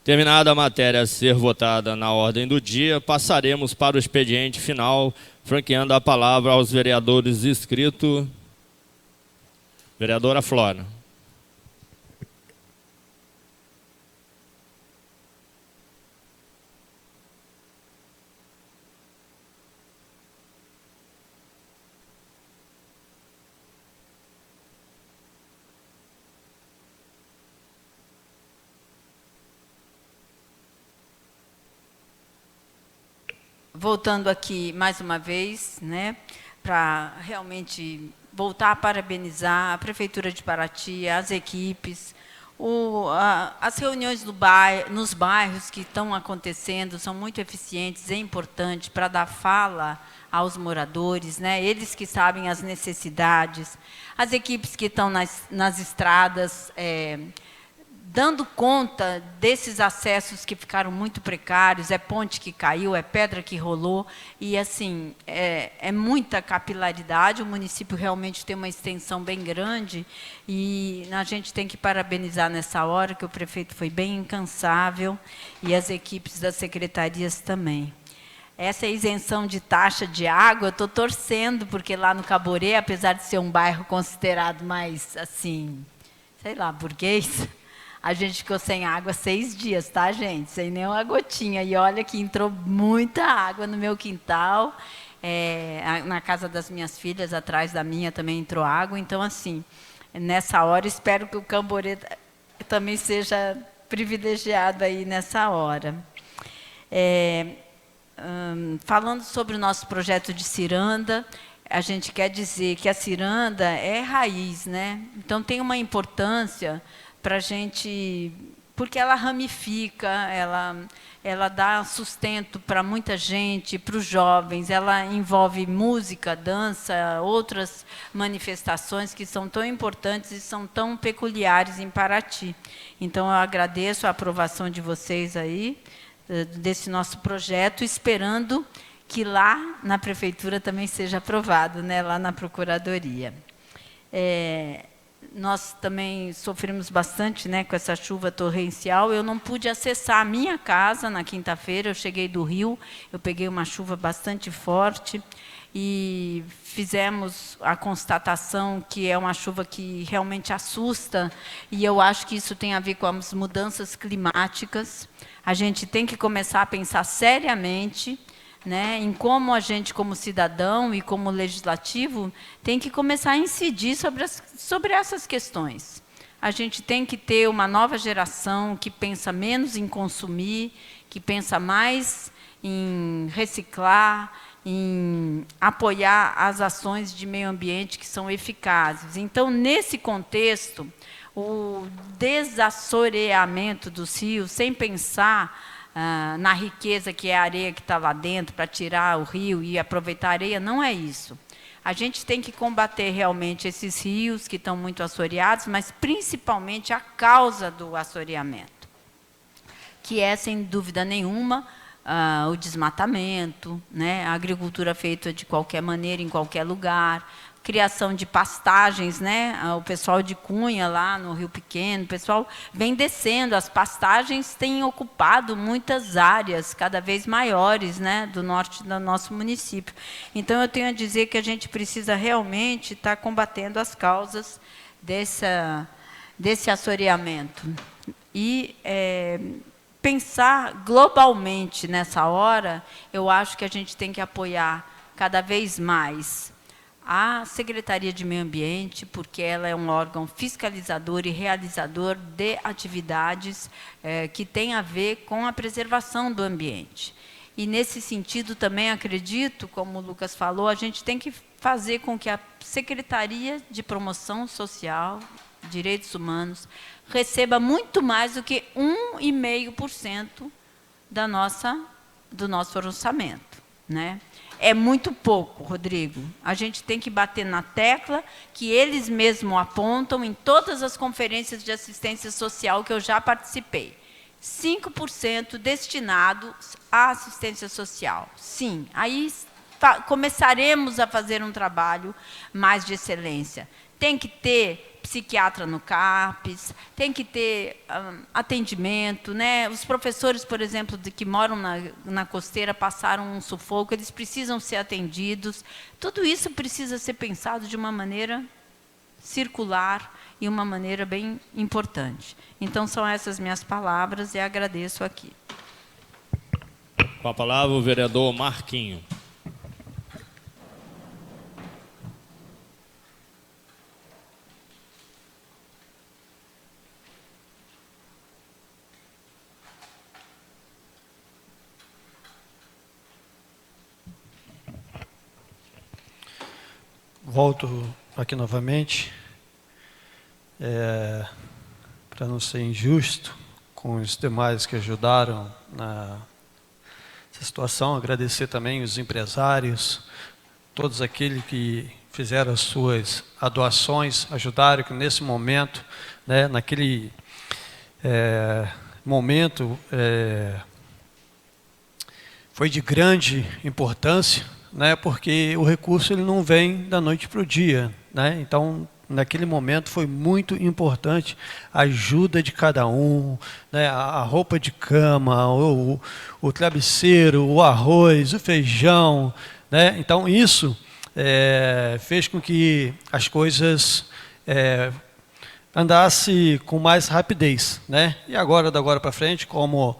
Terminada a matéria a ser votada na ordem do dia, passaremos para o expediente final, franqueando a palavra aos vereadores inscritos. Vereadora Flora. Voltando aqui mais uma vez, né, para realmente voltar a parabenizar a Prefeitura de Paraty, as equipes, as reuniões nos bairros que estão acontecendo são muito eficientes, é importante para dar fala aos moradores, né, eles que sabem as necessidades, as equipes que estão nas estradas, dando conta desses acessos que ficaram muito precários, é ponte que caiu, é pedra que rolou, e assim, é muita capilaridade, o município realmente tem uma extensão bem grande, e a gente tem que parabenizar nessa hora, que o prefeito foi bem incansável, e as equipes das secretarias também. Essa isenção de taxa de água, eu estou torcendo, porque lá no Caborê, apesar de ser um bairro considerado mais, assim, sei lá, burguês, a gente ficou sem água 6 dias, tá, gente? Sem nenhuma gotinha. E olha que entrou muita água no meu quintal. Na casa das minhas filhas, atrás da minha, também entrou água. Então, assim, nessa hora, espero que o Camborê também seja privilegiado aí nessa hora. Falando sobre o nosso projeto de ciranda, a gente quer dizer que a ciranda é raiz, né? Então, tem uma importância para a gente, porque ela ramifica, ela dá sustento para muita gente, para os jovens, ela envolve música, dança, outras manifestações que são tão importantes e são tão peculiares em Paraty. Então, eu agradeço a aprovação de vocês aí, desse nosso projeto, esperando que lá na Prefeitura também seja aprovado, né, lá na Procuradoria. Nós também sofremos bastante, né, com essa chuva torrencial. Eu não pude acessar a minha casa na quinta-feira, eu cheguei do Rio, eu peguei uma chuva bastante forte, e fizemos a constatação que é uma chuva que realmente assusta, e eu acho que isso tem a ver com as mudanças climáticas. A gente tem que começar a pensar seriamente, né, em como a gente, como cidadão e como legislativo, tem que começar a incidir sobre essas questões. A gente tem que ter uma nova geração que pensa menos em consumir, que pensa mais em reciclar, em apoiar as ações de meio ambiente que são eficazes. Então, nesse contexto, o desassoreamento dos rios, sem pensar na riqueza que é a areia que está lá dentro, para tirar o rio e aproveitar a areia, não é isso. A gente tem que combater realmente esses rios que estão muito assoreados, mas principalmente a causa do assoreamento, que é, sem dúvida nenhuma, o desmatamento, né, a agricultura feita de qualquer maneira, em qualquer lugar, criação de pastagens, né, o pessoal de Cunha, lá no Rio Pequeno, o pessoal vem descendo, as pastagens têm ocupado muitas áreas cada vez maiores, né, do norte do nosso município. Então, eu tenho a dizer que a gente precisa realmente estar combatendo as causas desse assoreamento. E pensar globalmente nessa hora, eu acho que a gente tem que apoiar cada vez mais a Secretaria de Meio Ambiente, porque ela é um órgão fiscalizador e realizador de atividades que têm a ver com a preservação do ambiente. E, nesse sentido, também acredito, como o Lucas falou, a gente tem que fazer com que a Secretaria de Promoção Social, Direitos Humanos, receba muito mais do que 1,5% do nosso orçamento, né? É muito pouco, Rodrigo. A gente tem que bater na tecla que eles mesmos apontam em todas as conferências de assistência social que eu já participei. 5% destinados à assistência social. Sim, aí começaremos a fazer um trabalho mais de excelência. Tem que ter psiquiatra no CAPES, tem que ter atendimento, né? Os professores, por exemplo, que moram na costeira, passaram um sufoco, eles precisam ser atendidos. Tudo isso precisa ser pensado de uma maneira circular e uma maneira bem importante. Então, são essas minhas palavras e agradeço aqui. Com a palavra, o vereador Marquinho. Volto aqui novamente, para não ser injusto com os demais que ajudaram nessa situação, agradecer também os empresários, todos aqueles que fizeram as suas doações, ajudaram que nesse momento, né, naquele momento, foi de grande importância, né, porque o recurso ele não vem da noite para o dia, né? Então, naquele momento foi muito importante a ajuda de cada um, né, a roupa de cama, o travesseiro, o arroz, o feijão, né? Então, isso fez com que as coisas andassem com mais rapidez, né? E agora, da agora para frente, como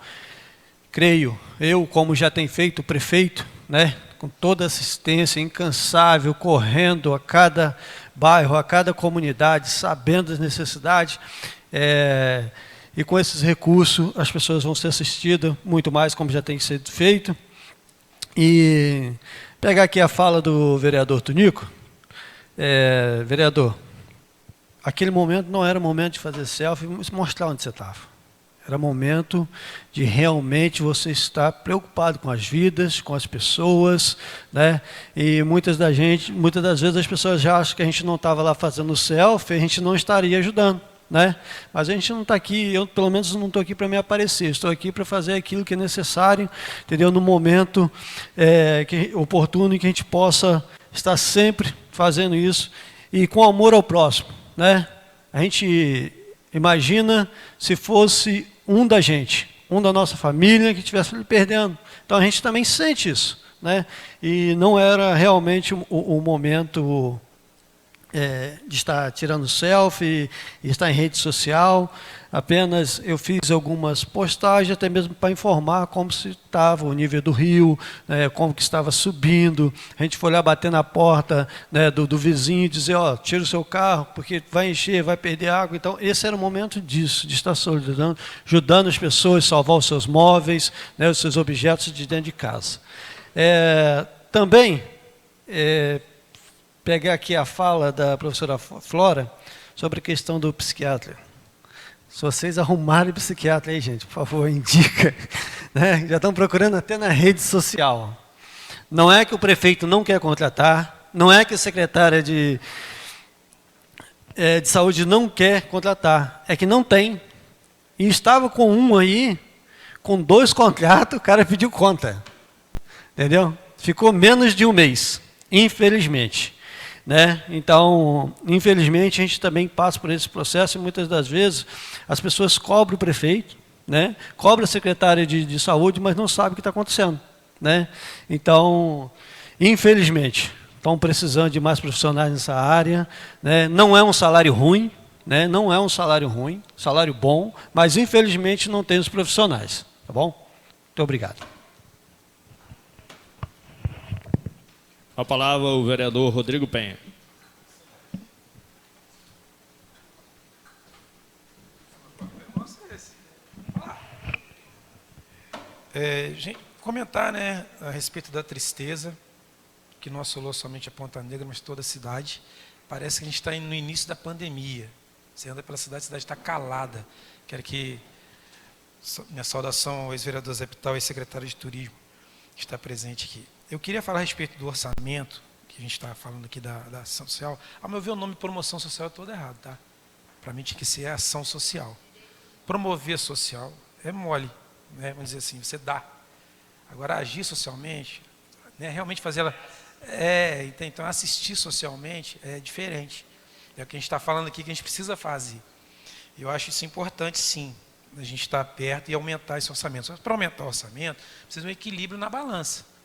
creio eu, como já tem feito o prefeito, né, com toda assistência, incansável, correndo a cada bairro, a cada comunidade, sabendo das necessidades, e com esses recursos as pessoas vão ser assistidas muito mais, como já tem sido feito. E pegar aqui a fala do vereador Tunico. Vereador, aquele momento não era momento de fazer selfie e mostrar onde você estava. Era momento de realmente você estar preocupado com as vidas, com as pessoas, né? E muitas das vezes as pessoas já acham que a gente não estava lá fazendo selfie, a gente não estaria ajudando, né? Mas a gente não está aqui, eu pelo menos não estou aqui para me aparecer, estou aqui para fazer aquilo que é necessário, entendeu? No momento oportuno em que a gente possa estar sempre fazendo isso e com amor ao próximo, né? A gente imagina se fosse um da gente, um da nossa família que estivesse perdendo. Então a gente também sente isso, né? E não era realmente o momento de estar tirando selfie e estar em rede social. Apenas eu fiz algumas postagens, até mesmo para informar como se estava o nível do rio, né, como que estava subindo. A gente foi lá bater na porta, né, do vizinho e dizer, ó, tira o seu carro, porque vai encher, vai perder água. Então, esse era o momento disso, de estar ajudando as pessoas a salvar os seus móveis, né, os seus objetos de dentro de casa. Também, pegar aqui a fala da professora Flora sobre a questão do psiquiatra. Se vocês arrumarem psiquiatra aí, gente, por favor, indica. Né? Já estão procurando até na rede social. Não é que o prefeito não quer contratar, não é que a secretária de saúde não quer contratar, é que não tem. E estava com um aí, com 2 contratos, o cara pediu conta. Entendeu? Ficou menos de um mês, infelizmente. Né? Então, infelizmente, a gente também passa por esse processo e muitas das vezes as pessoas cobram o prefeito, né? Cobram a secretária de saúde, mas não sabem o que está acontecendo. Né? Então, infelizmente, estão precisando de mais profissionais nessa área. Né? Não é um salário ruim, né? Não é um salário ruim, salário bom, mas infelizmente não tem os profissionais. Tá bom? Muito obrigado. A palavra o vereador Rodrigo Penha. Gente, comentar, né, a respeito da tristeza, que não assolou somente a Ponta Negra, mas toda a cidade. Parece que a gente está no início da pandemia. Você anda pela cidade, a cidade está calada. Quero que minha saudação ao ex-vereador Zé Pital, ex-secretário de Turismo, que está presente aqui. Eu queria falar a respeito do orçamento, que a gente está falando aqui da ação social. Ao meu ver, o nome promoção social é todo errado, tá? Para mim tinha que ser ação social. Promover social é mole, né? Vamos dizer assim, você dá. Agora, agir socialmente, né? Realmente fazer ela... então, assistir socialmente é diferente. É o que a gente está falando aqui, que a gente precisa fazer. Eu acho isso importante, sim, a gente estar perto e aumentar esse orçamento. Só para aumentar o orçamento, precisa de um equilíbrio na balança.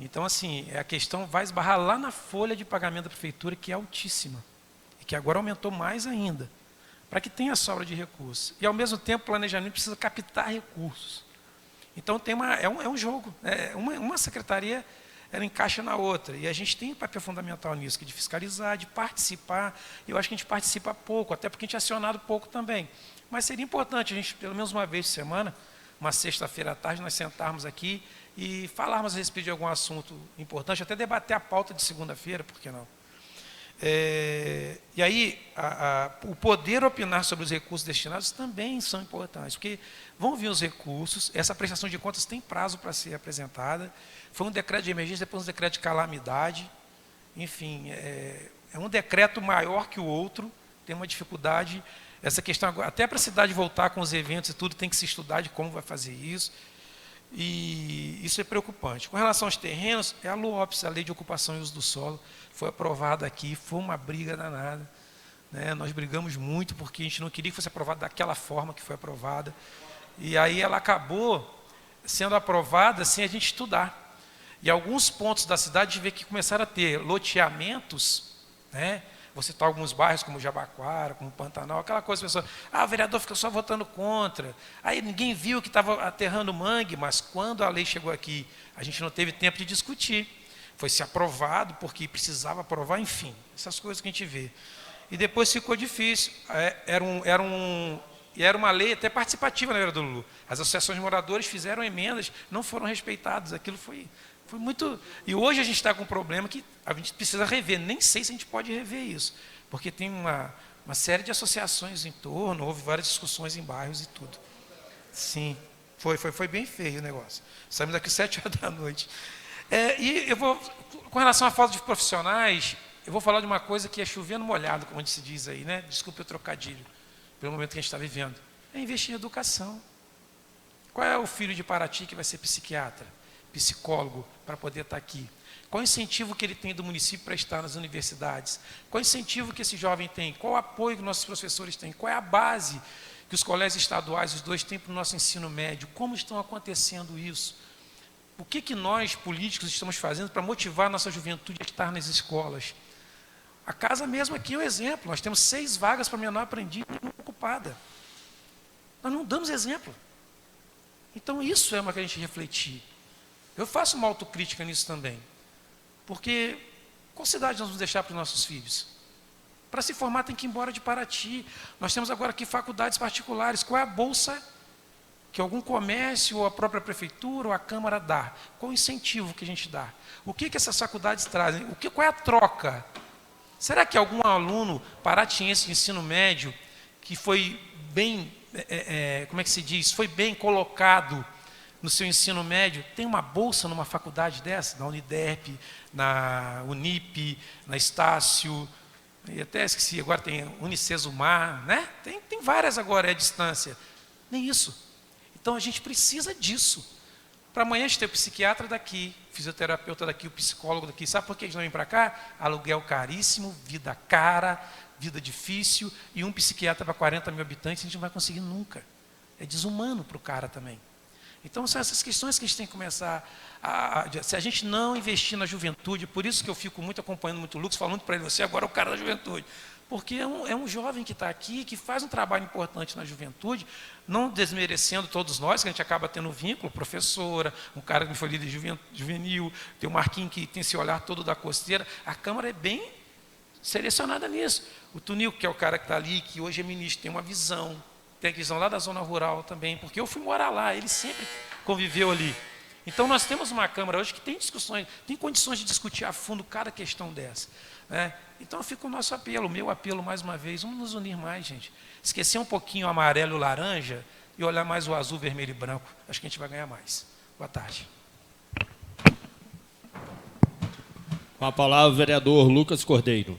Então, assim, a questão vai esbarrar lá na folha de pagamento da prefeitura, que é altíssima, e que agora aumentou mais ainda, para que tenha sobra de recursos. E, ao mesmo tempo, o planejamento precisa captar recursos. Então, é um jogo. Uma secretaria, ela encaixa na outra. E a gente tem um papel fundamental nisso, que é de fiscalizar, de participar. Eu acho que a gente participa pouco, até porque a gente é acionado pouco também. Mas seria importante a gente, pelo menos uma vez por semana, uma sexta-feira à tarde, nós sentarmos aqui e falarmos a respeito de algum assunto importante, até debater a pauta de segunda-feira, por que não? E aí, o poder opinar sobre os recursos destinados também são importantes, porque vão vir os recursos, essa prestação de contas tem prazo para ser apresentada, foi um decreto de emergência, depois um decreto de calamidade, enfim, é um decreto maior que o outro, tem uma dificuldade, essa questão, até para a cidade voltar com os eventos e tudo, tem que se estudar de como vai fazer isso, e isso é preocupante. Com relação aos terrenos, é a LUOPS, a Lei de Ocupação e Uso do Solo, foi aprovada aqui, foi uma briga danada. Né? Nós brigamos muito porque a gente não queria que fosse aprovada daquela forma que foi aprovada. E aí ela acabou sendo aprovada sem a gente estudar. E alguns pontos da cidade a gente vê que começaram a ter loteamentos, né? Vou citar alguns bairros como Jabaquara, como Pantanal, aquela coisa, a pessoa, o vereador fica só votando contra. Aí ninguém viu que estava aterrando mangue, mas quando a lei chegou aqui, a gente não teve tempo de discutir. Foi se aprovado, porque precisava aprovar, enfim, essas coisas que a gente vê. E depois ficou difícil. Era uma lei até participativa, né, vereador Lulu? As associações de moradores fizeram emendas, não foram respeitadas. Aquilo foi muito... E hoje a gente está com um problema que a gente precisa rever. Nem sei se a gente pode rever isso, porque tem uma série de associações em torno, houve várias discussões em bairros e tudo. Sim, foi bem feio o negócio. Saímos daqui 7h da noite. E eu vou, com relação à falta de profissionais, eu vou falar de uma coisa que é chovendo molhado, como a gente se diz aí, né? Desculpe o trocadilho, pelo momento que a gente está vivendo. É investir em educação. Qual é o filho de Paraty que vai ser psiquiatra, psicólogo, para poder estar aqui? Qual o incentivo que ele tem do município para estar nas universidades? Qual o incentivo que esse jovem tem? Qual o apoio que nossos professores têm? Qual é a base que os colégios estaduais, os dois, têm para o nosso ensino médio? Como estão acontecendo isso? O que nós, políticos, estamos fazendo para motivar a nossa juventude a estar nas escolas? A casa mesmo aqui é um exemplo. Nós temos 6 vagas para menor aprendiz ocupada. Nós não damos exemplo. Então isso é uma que a gente refletir. Eu faço uma autocrítica nisso também. Porque qual cidade nós vamos deixar para os nossos filhos? Para se formar tem que ir embora de Paraty. Nós temos agora aqui faculdades particulares. Qual é a bolsa que algum comércio, ou a própria prefeitura, ou a Câmara dá? Qual o incentivo que a gente dá? O que essas faculdades trazem? Qual é a troca? Será que algum aluno paratiense de ensino médio, que foi bem, como é que se diz, foi bem colocado no seu ensino médio, tem uma bolsa numa faculdade dessa? Na Uniderp, na Unip, na Estácio, e até esqueci, agora tem Unicesumar, né? Tem várias agora, à distância. Nem isso. Então a gente precisa disso. Para amanhã a gente ter o psiquiatra daqui, o fisioterapeuta daqui, o psicólogo daqui. Sabe por que eles não vêm para cá? Aluguel caríssimo, vida cara, vida difícil, e um psiquiatra para 40 mil habitantes a gente não vai conseguir nunca. É desumano para o cara também. Então são essas questões que a gente tem que começar se a gente não investir na juventude, por isso que eu fico muito acompanhando muito o Lucas, falando para ele, você agora é o cara da juventude. Porque é um jovem que está aqui, que faz um trabalho importante na juventude, não desmerecendo todos nós, que a gente acaba tendo um vínculo, professora, um cara que foi líder juvenil, tem o Marquinhos que tem esse olhar todo da costeira. A Câmara é bem selecionada nisso. O Tunil, que é o cara que está ali, que hoje é ministro, tem uma visão, tem a visão lá da zona rural também, porque eu fui morar lá, ele sempre conviveu ali. Então nós temos uma Câmara hoje que tem discussões, tem condições de discutir a fundo cada questão dessa, né? Então fica o nosso apelo, o meu apelo mais uma vez, vamos nos unir mais, gente. Esquecer um pouquinho o amarelo e o laranja e olhar mais o azul, vermelho e branco. Acho que a gente vai ganhar mais. Boa tarde. Com a palavra o vereador Lucas Cordeiro.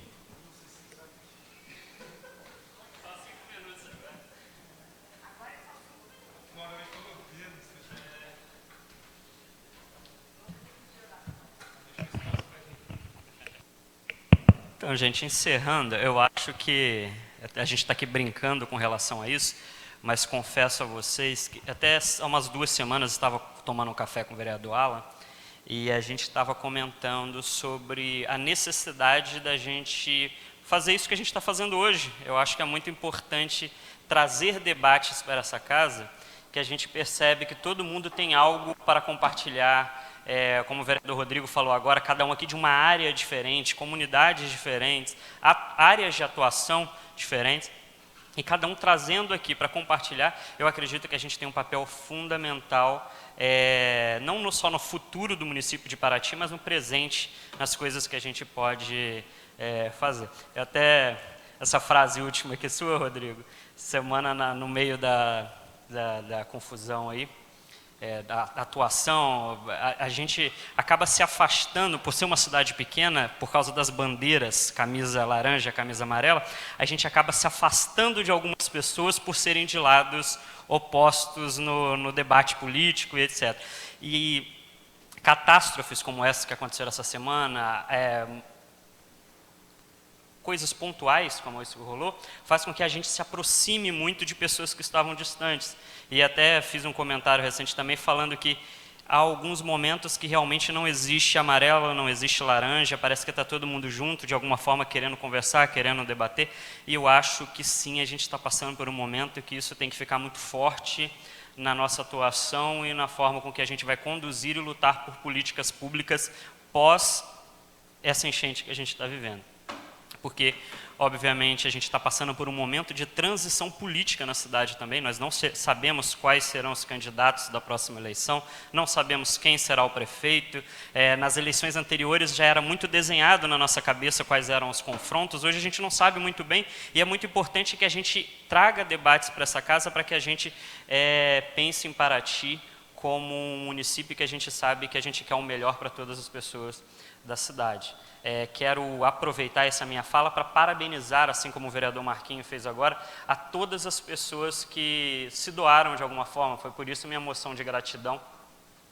Então, gente, encerrando, eu acho que a gente está aqui brincando com relação a isso, mas confesso a vocês que até há umas 2 semanas eu estava tomando um café com o vereador Alan e a gente estava comentando sobre a necessidade da gente fazer isso que a gente está fazendo hoje. Eu acho que é muito importante trazer debates para essa casa, que a gente percebe que todo mundo tem algo para compartilhar. Como o vereador Rodrigo falou agora, cada um aqui de uma área diferente, comunidades diferentes, áreas de atuação diferentes, e cada um trazendo aqui para compartilhar. Eu acredito que a gente tem um papel fundamental, não só no futuro do município de Paraty, mas no presente, nas coisas que a gente pode fazer. Até essa frase última aqui sua, Rodrigo, semana no meio da confusão aí, da atuação, a gente acaba se afastando, por ser uma cidade pequena, por causa das bandeiras, camisa laranja, camisa amarela, a gente acaba se afastando de algumas pessoas por serem de lados opostos no debate político e etc. E catástrofes como essa que aconteceram essa semana, coisas pontuais, como isso que rolou, faz com que a gente se aproxime muito de pessoas que estavam distantes. E até fiz um comentário recente também falando que há alguns momentos que realmente não existe amarelo, não existe laranja, parece que está todo mundo junto, de alguma forma querendo conversar, querendo debater, e eu acho que sim, a gente está passando por um momento que isso tem que ficar muito forte na nossa atuação e na forma com que a gente vai conduzir e lutar por políticas públicas pós essa enchente que a gente está vivendo. Porque, obviamente, a gente está passando por um momento de transição política na cidade também, nós não sabemos quais serão os candidatos da próxima eleição, não sabemos quem será o prefeito, nas eleições anteriores já era muito desenhado na nossa cabeça quais eram os confrontos, hoje a gente não sabe muito bem, e é muito importante que a gente traga debates para essa casa, para que a gente pense em Paraty como um município que a gente sabe que a gente quer o melhor para todas as pessoas da cidade. Quero aproveitar essa minha fala para parabenizar, assim como o vereador Marquinhos fez agora, a todas as pessoas que se doaram de alguma forma. Foi por isso minha moção de gratidão,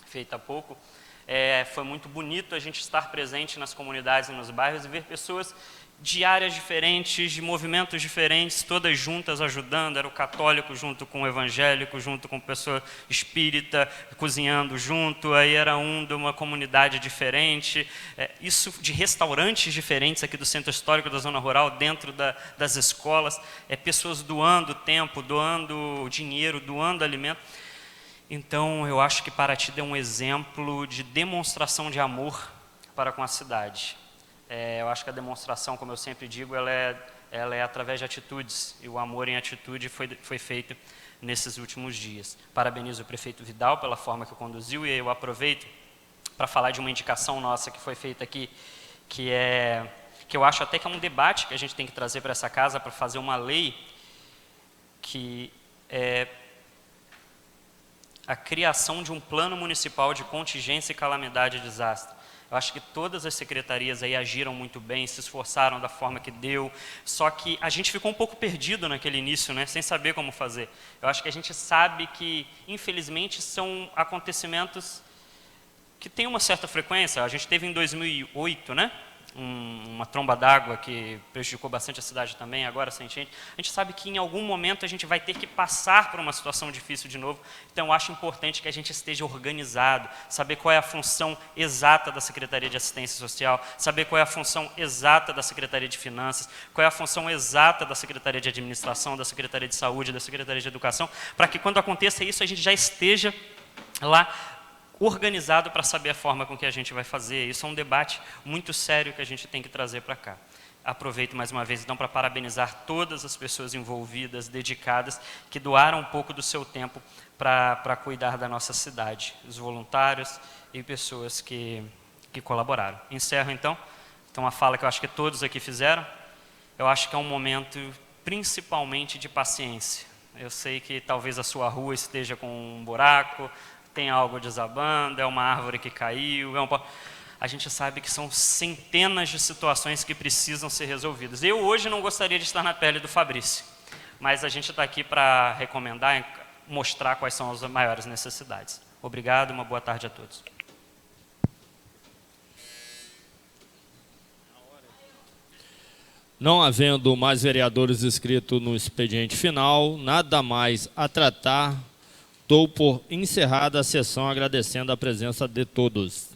feita há pouco, Foi muito bonito a gente estar presente nas comunidades e nos bairros e ver pessoas de áreas diferentes, de movimentos diferentes, todas juntas ajudando. Era o católico junto com o evangélico, junto com a pessoa espírita, cozinhando junto. Aí era de uma comunidade diferente. Isso de restaurantes diferentes aqui do Centro Histórico da Zona Rural, dentro das escolas. Pessoas doando tempo, doando dinheiro, doando alimento. Então, eu acho que Paraty deu um exemplo de demonstração de amor para com a cidade. Eu acho que a demonstração, como eu sempre digo, ela é através de atitudes, e o amor em atitude foi feito nesses últimos dias. Parabenizo o prefeito Vidal pela forma que conduziu, e eu aproveito para falar de uma indicação nossa que foi feita aqui, que eu acho até que é um debate que a gente tem que trazer para essa casa, para fazer uma lei que é a criação de um plano municipal de contingência e calamidade e desastre. Eu acho que todas as secretarias aí agiram muito bem, se esforçaram da forma que deu, só que a gente ficou um pouco perdido naquele início, né, sem saber como fazer. Eu acho que a gente sabe que, infelizmente, são acontecimentos que têm uma certa frequência. A gente teve em 2008, né, uma tromba d'água que prejudicou bastante a cidade também, agora sem enchente. A gente sabe que em algum momento a gente vai ter que passar por uma situação difícil de novo, então eu acho importante que a gente esteja organizado, saber qual é a função exata da Secretaria de Assistência Social, saber qual é a função exata da Secretaria de Finanças, qual é a função exata da Secretaria de Administração, da Secretaria de Saúde, da Secretaria de Educação, para que quando aconteça isso a gente já esteja lá organizado para saber a forma com que a gente vai fazer. Isso é um debate muito sério que a gente tem que trazer para cá. Aproveito mais uma vez, então, para parabenizar todas as pessoas envolvidas, dedicadas, que doaram um pouco do seu tempo para cuidar da nossa cidade. Os voluntários e pessoas que colaboraram. Encerro, então a fala que eu acho que todos aqui fizeram. Eu acho que é um momento, principalmente, de paciência. Eu sei que talvez a sua rua esteja com um buraco, tem algo desabando, é uma árvore que caiu, a gente sabe que são centenas de situações que precisam ser resolvidas. Eu hoje não gostaria de estar na pele do Fabrício, mas a gente está aqui para recomendar, mostrar quais são as maiores necessidades. Obrigado, uma boa tarde a todos. Não havendo mais vereadores inscritos no expediente final, nada mais a tratar, dou por encerrada a sessão, agradecendo a presença de todos.